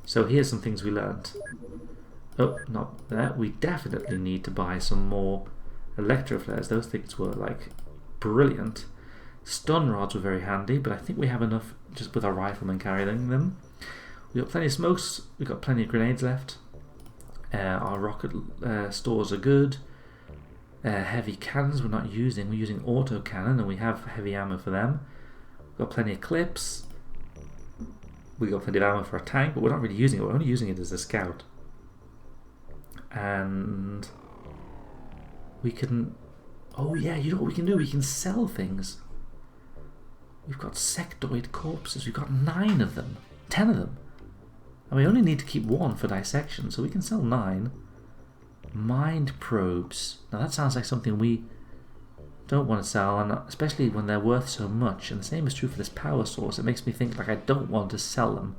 So here's some things we learned. Oh, not there. We definitely need to buy some more electroflares. Those things were like brilliant. Stun rods were very handy, but I think we have enough just with our riflemen carrying them. We got plenty of smokes. We got plenty of grenades left. Our rocket stores are good. Heavy cannons we're not using. We're using auto cannon, and we have heavy ammo for them. We've got plenty of clips. We got plenty of ammo for a tank, but we're not really using it. We're only using it as a scout. And we can... Oh yeah, you know what we can do? We can sell things. We've got sectoid corpses. We've got 9 of them. 10 of them. And we only need to keep 1 for dissection, so we can sell 9. Mind probes. Now that sounds like something we don't want to sell, and especially when they're worth so much. And the same is true for this power source. It makes me think like I don't want to sell them.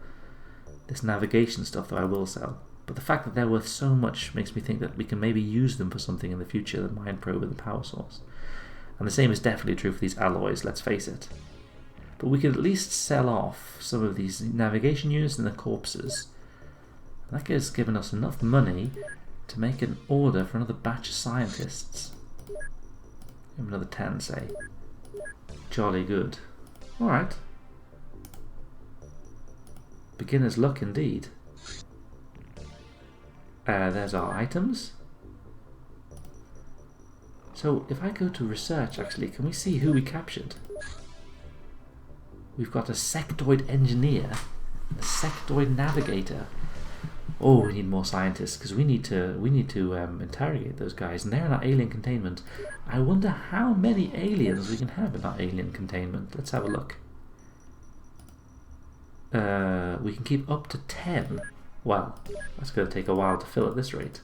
This navigation stuff that I will sell. But the fact that they're worth so much makes me think that we can maybe use them for something in the future, the mind probe and the power source. And the same is definitely true for these alloys, let's face it. But we could at least sell off some of these navigation units and the corpses. That has given us enough money to make an order for another batch of scientists. Another 10, say. Jolly good. Alright. Beginner's luck indeed. There's our items. So if I go to research, actually, can we see who we captured? We've got a sectoid engineer, a sectoid navigator. Oh, we need more scientists because we need to interrogate those guys, and they're in our alien containment. I wonder how many aliens we can have in our alien containment. Let's have a look. We can keep up to 10. Wow, that's going to take a while to fill at this rate.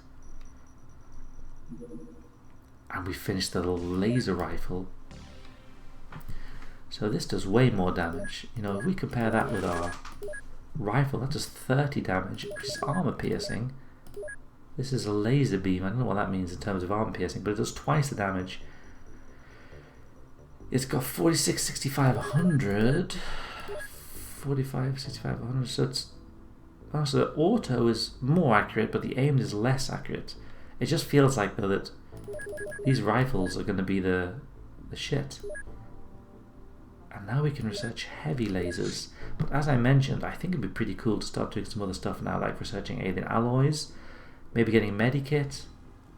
And we finished the little laser rifle. So this does way more damage. You know, if we compare that with our rifle, that does 30 damage, which is armor piercing. This is a laser beam. I don't know what that means in terms of armor piercing, but it does twice the damage. It's got 46, 65, 100. 45, 65, 100. So it's... Oh, so the auto is more accurate, but the aimed is less accurate. It just feels like, though, that these rifles are going to be the shit. And now we can research heavy lasers. But as I mentioned, I think it'd be pretty cool to start doing some other stuff now, like researching alien alloys, maybe getting a medikit.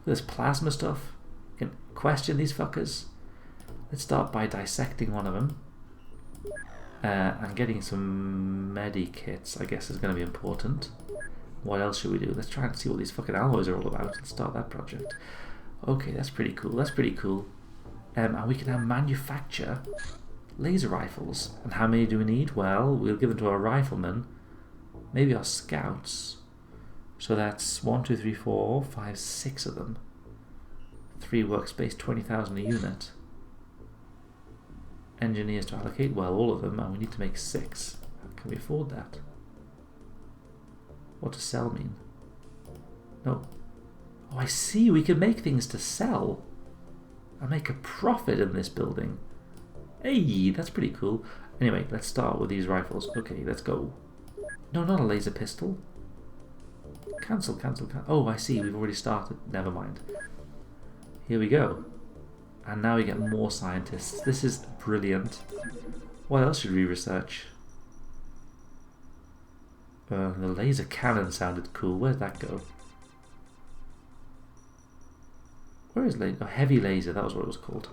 There's plasma stuff. You can question these fuckers. Let's start by dissecting one of them. And getting some medikits, I guess, is going to be important. What else should we do? Let's try and see what these fucking alloys are all about. Let's start that project. Okay, that's pretty cool. That's pretty cool. And we can now manufacture laser rifles. And how many do we need? Well, we'll give them to our riflemen. Maybe our scouts. So that's 1, 2, 3, 4, 5, 6 of them. 3 workspace, 20,000 a unit. Engineers to allocate? Well, all of them. And we need to make 6. Can we afford that? What does sell mean? No. Oh, I see. We can make things to sell. And make a profit in this building. Hey, that's pretty cool. Anyway, let's start with these rifles. Okay, let's go. No, not a laser pistol. Cancel, cancel, cancel. Oh, I see. We've already started. Never mind. Here we go. And now we get more scientists. This is brilliant. What else should we research? The laser cannon sounded cool. Where'd that go? Where is laser? Oh, heavy laser. That was what it was called.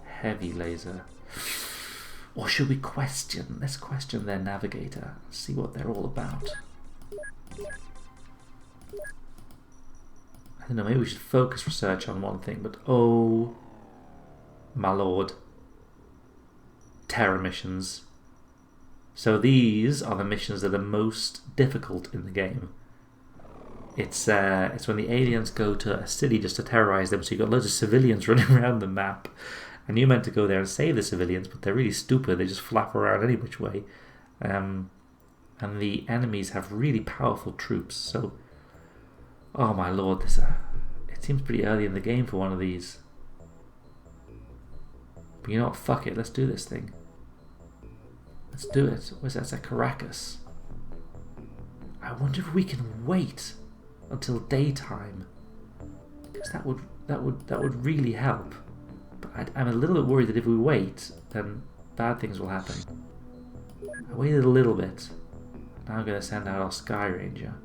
Heavy laser. Or should we question? Let's question their navigator. See what they're all about. I don't know, maybe we should focus research on one thing, but oh my lord. Terror missions. So these are the missions that are most difficult in the game. It's when the aliens go to a city just to terrorize them, so you've got loads of civilians running around the map, and you're meant to go there and save the civilians, but they're really stupid, they just flap around any which way. And the enemies have really powerful troops, so oh my lord, this it seems pretty early in the game for one of these. But you know what, fuck it, let's do this thing. Let's do it. Where's that? That's at Caracas. I wonder if we can wait until daytime, because that would really help. But I'm a little bit worried that if we wait, then bad things will happen. I waited a little bit. Now I'm going to send out our Sky Ranger.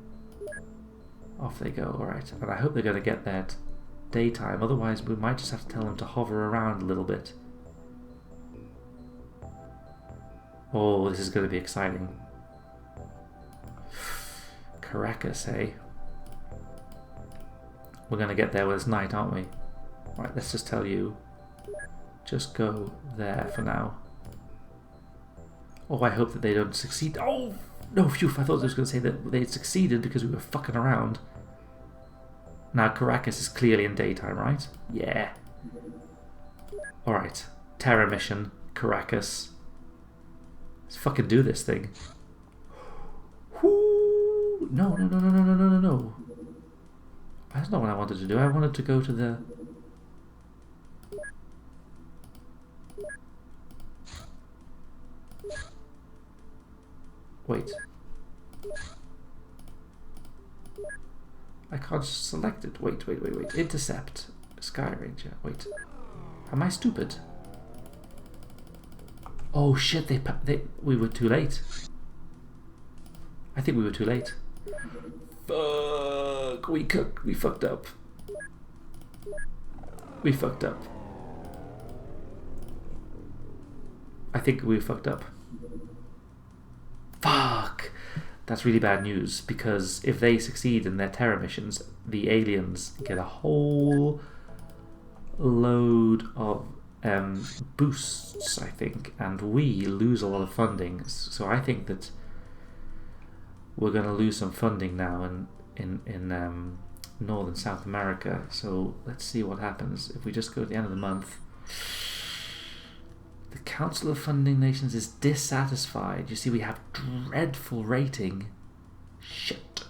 Off they go. Alright, and I hope they're going to get there at daytime, otherwise we might just have to tell them to hover around a little bit. Oh, this is going to be exciting. Caracas, eh? We're going to get there when it's night, aren't we? Right, let's just tell you. Just go there for now. Oh, I hope that they don't succeed. Oh, no, phew, I thought I was going to say that they'd succeeded because we were fucking around. Now, Caracas is clearly in daytime, right? Yeah. Alright, terror mission, Caracas. Let's fucking do this thing. Whoo! No, no, no, no, no, no, no, no, no. That's not what I wanted to do. I wanted to go to the... Wait. I can't select it. Wait, wait, wait, wait. Intercept. Sky Ranger. Wait. Am I stupid? Oh shit, we were too late. I think we were too late. Fuck, we fucked up. We fucked up. I think we fucked up. Fuck. That's really bad news, because if they succeed in their terror missions, the aliens get a whole load of boosts, I think, and we lose a lot of funding. So I think that we're going to lose some funding now in North and South America. So let's see what happens if we just go to the end of the month. The Council of Funding Nations is dissatisfied. You see, we have dreadful rating. Shit.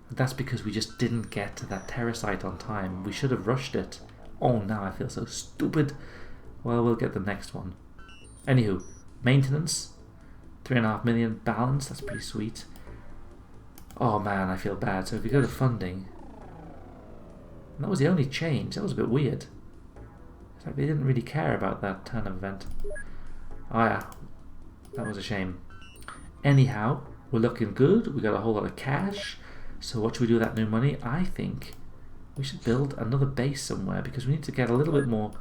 That's because we just didn't get to that terror site on time. We should have rushed it. Oh, now I feel so stupid. Well, we'll get the next one. Anywho, maintenance. 3.5 million balance. That's pretty sweet. Oh man, I feel bad. So if we go to funding, And that was the only change. That was a bit weird. It's like they didn't really care about that kind of event. Oh yeah, that was a shame. Anyhow, we're looking good. We got a whole lot of cash. So what should we do with that new money? I think we should build another base somewhere because we need to get a little bit more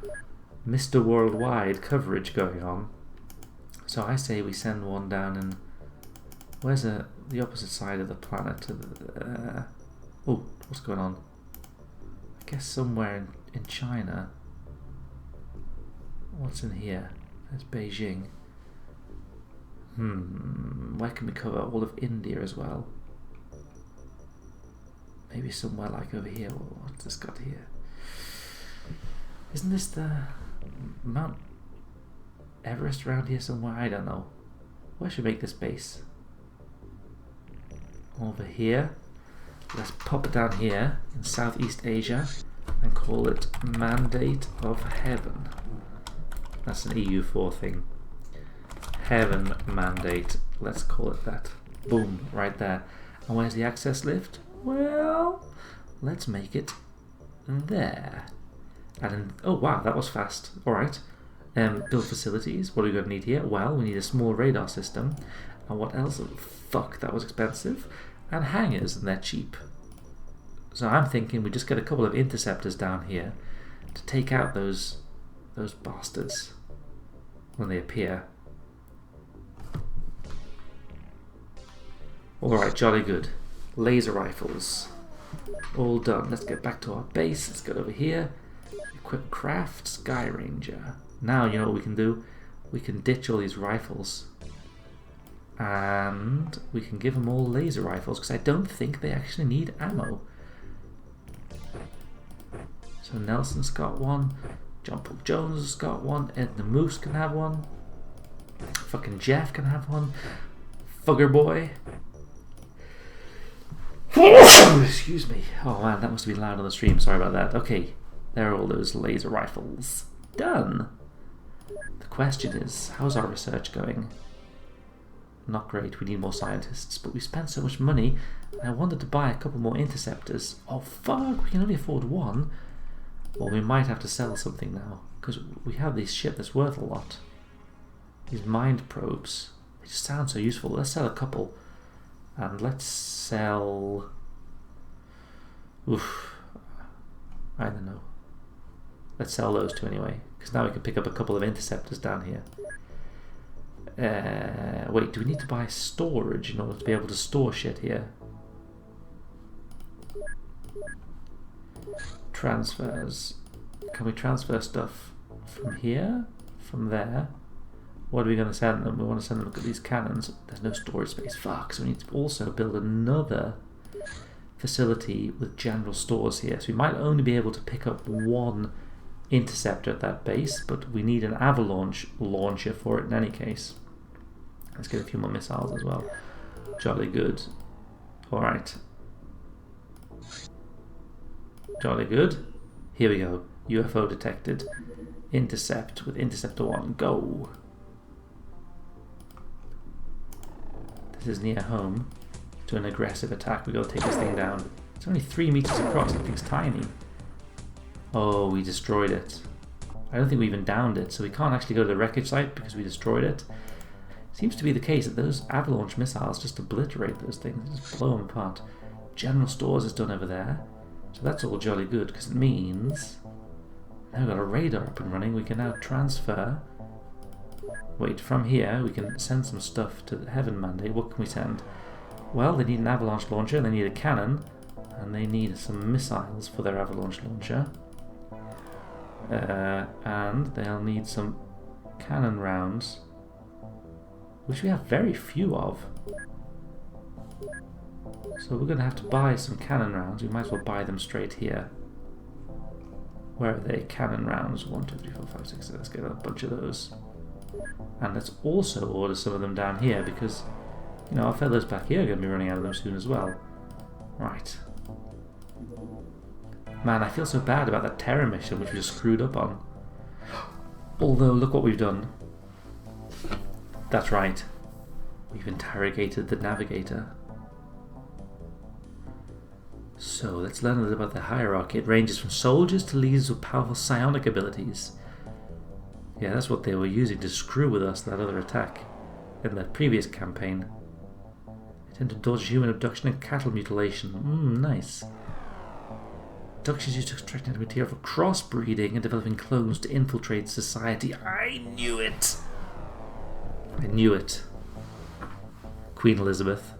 Mr. Worldwide coverage going on. So I say we send one down in... Where's the opposite side of the planet? Oh, what's going on? I guess somewhere in China. What's in here? There's Beijing. Where can we cover all of India as well? Maybe somewhere like over here. What's this got here? Isn't this the Mount Everest around here somewhere? I don't know. Where should we make this base? Over here. Let's pop it down here in Southeast Asia and call it Mandate of Heaven. That's an EU4 thing. Heaven Mandate. Let's call it that. Boom, right there. And where's the access lift? Well, let's make it there. And then, oh wow, that was fast. Alright. Build facilities. What are we going to need here? Well, we need a small radar system. And what else? Fuck, that was expensive. And hangars, and they're cheap. So I'm thinking we just get a couple of interceptors down here to take out those bastards when they appear. Alright, jolly good. Laser rifles. All done. Let's get back to our base. Let's go over here. Equip craft, Sky Ranger. Now you know what we can do? We can ditch all these rifles. And we can give them all laser rifles because I don't think they actually need ammo. So Nelson's got one. John Paul Jones has got one. Ed the Moose can have one. Fucking Jeff can have one. Fugger Boy. Excuse me. Oh man, that must have been loud on the stream. Sorry about that. Okay, there are all those laser rifles. Done. The question is, how's our research going? Not great. We need more scientists, but we spent so much money. I wanted to buy a couple more interceptors. Oh fuck, we can only afford one. Well, we might have to sell something now because we have this shit that's worth a lot. These mind probes. They just sound so useful. Let's sell a couple. And let's sell... Oof. I don't know. Let's sell those two anyway. Because now we can pick up a couple of interceptors down here. Wait, do we need to buy storage in order to be able to store shit here? Transfers. Can we transfer stuff from here? From there? What are we going to send them? We want to send them look at these cannons. There's no storage space. Fuck. So we need to also build another facility with general stores here. So we might only be able to pick up one interceptor at that base, but we need an avalanche launcher for it in any case. Let's get a few more missiles as well. Jolly good. Alright. Jolly good. Here we go. UFO detected. Intercept with Interceptor 1. Go! This is near home. To an aggressive attack. We gotta take this thing down. It's only 3 meters across. That thing's tiny. Oh, we destroyed it. I don't think we even downed it, so we can't actually go to the wreckage site because we destroyed it. Seems to be the case that those avalanche missiles just obliterate those things, just blow them apart. General stores is done over there, so that's all jolly good because it means now we've got a radar up and running. We can now transfer. Wait, from here we can send some stuff to the Heaven Mandate. What can we send? Well, they need an avalanche launcher, they need a cannon, and they need some missiles for their avalanche launcher. And they'll need some cannon rounds, which we have very few of. So we're going to have to buy some cannon rounds. We might as well buy them straight here. Where are they? Cannon rounds. 1, 2, 3, 4, 5, 6, 7. Let's get a bunch of those. And let's also order some of them down here because, you know, our fellows back here are going to be running out of them soon as well. Right. Man, I feel so bad about that Terror mission which we just screwed up on. Although, look what we've done. That's right. We've interrogated the navigator. So let's learn a little about the hierarchy. It ranges from soldiers to leaders with powerful psionic abilities. Yeah, that's what they were using to screw with us, that other attack in the previous campaign. They tend to dodge human abduction and cattle mutilation. Nice. Abduction is used to extract material for crossbreeding and developing clones to infiltrate society. I knew it! I knew it. Queen Elizabeth.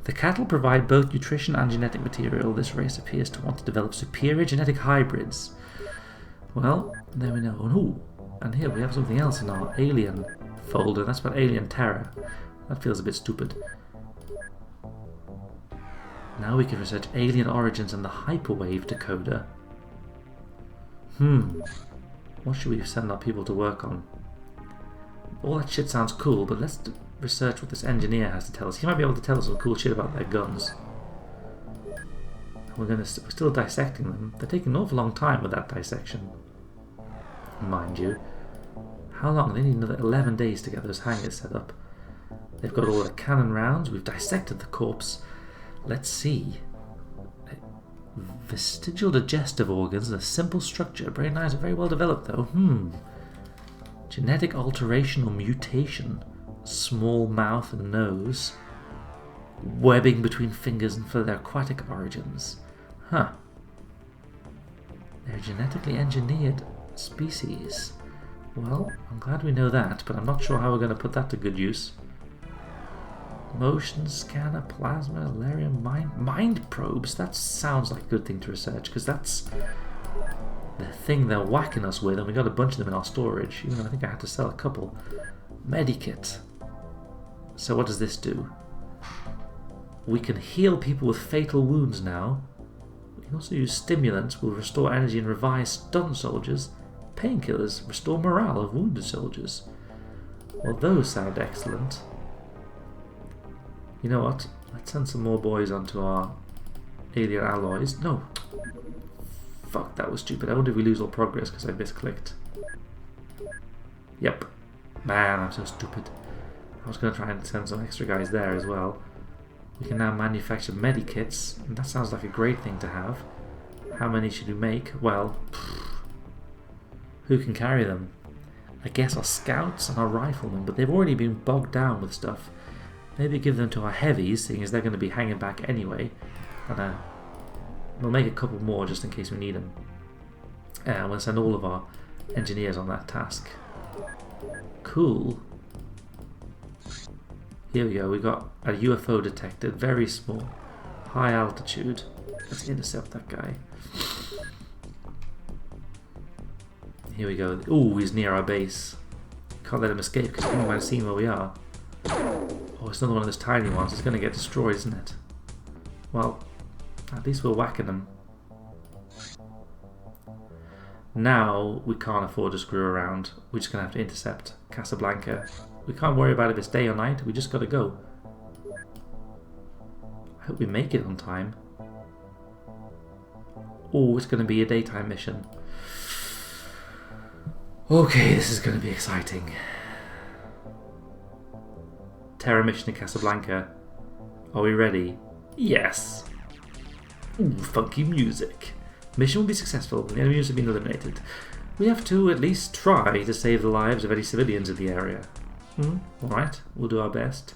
The cattle provide both nutrition and genetic material. This race appears to want to develop superior genetic hybrids. Well, there we know. Ooh, and here we have something else in our alien folder. That's about alien terror. That feels a bit stupid. Now we can research alien origins and the hyperwave decoder. What should we send our people to work on? All that shit sounds cool, but let's research what this engineer has to tell us. He might be able to tell us some cool shit about their guns. We're still dissecting them. They're taking an awful long time with that dissection, mind you. How long? They need another 11 days to get those hangars set up. They've got all the cannon rounds. We've dissected the corpse. Let's see. Vestigial digestive organs and a simple structure. Brain lines are very well developed though. Genetic alteration or mutation. Small mouth and nose. Webbing between fingers and for their aquatic origins. They're a genetically engineered species. Well, I'm glad we know that, but I'm not sure how we're going to put that to good use. Motion scanner, plasma, Alarium, mind probes. That sounds like a good thing to research, because that's the thing they're whacking us with, and we got a bunch of them in our storage, even though I think I had to sell a couple. Medikit. So what does this do? We can heal people with fatal wounds now. We can also use stimulants, will restore energy and revive stunned soldiers. Painkillers, restore morale of wounded soldiers. Well, those sound excellent. You know what? Let's send some more boys onto our alien alloys. No. Fuck, that was stupid. I wonder if we lose all progress because I misclicked. Yep. Man, I'm so stupid. I was going to try and send some extra guys there as well. We can now manufacture medikits, and that sounds like a great thing to have. How many should we make? Well, who can carry them? I guess our scouts and our riflemen, but they've already been bogged down with stuff. Maybe give them to our heavies, seeing as they're going to be hanging back anyway. And we'll make a couple more just in case we need them. And we'll send all of our engineers on that task. Cool. Here we go, we got a UFO detected, very small, high altitude. Let's intercept that guy. Here we go. Ooh, he's near our base. Can't let him escape because he might have seen where we are. Oh, it's another one of those tiny ones. It's going to get destroyed, isn't it? Well, at least we're whacking them. Now we can't afford to screw around. We're just going to have to intercept Casablanca. We can't worry about if it's day or night. We just got to go. I hope we make it on time. Oh, it's going to be a daytime mission. Okay, this is going to be exciting. Terror mission in Casablanca. Are we ready? Yes. Ooh, funky music. Mission will be successful. The enemies have been eliminated. We have to at least try to save the lives of any civilians in the area. Alright, we'll do our best.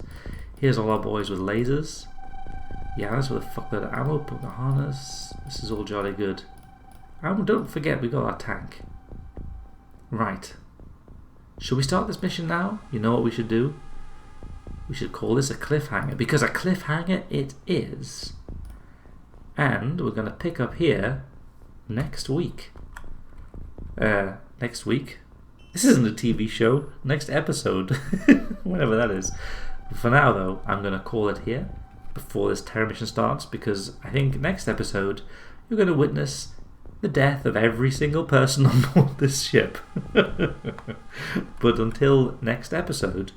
Here's all our boys with lasers. Yeah, that's with a fuckload of ammo, Pocahontas. This is all jolly good. And don't forget, we got our tank. Right. Should we start this mission now? You know what we should do? We should call this a cliffhanger, because a cliffhanger it is. And we're going to pick up here next week. Next week? This isn't a TV show. Next episode. Whatever that is. For now, though, I'm going to call it here before this terror mission starts, because I think next episode you're going to witness the death of every single person on board this ship. But until next episode,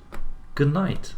good night.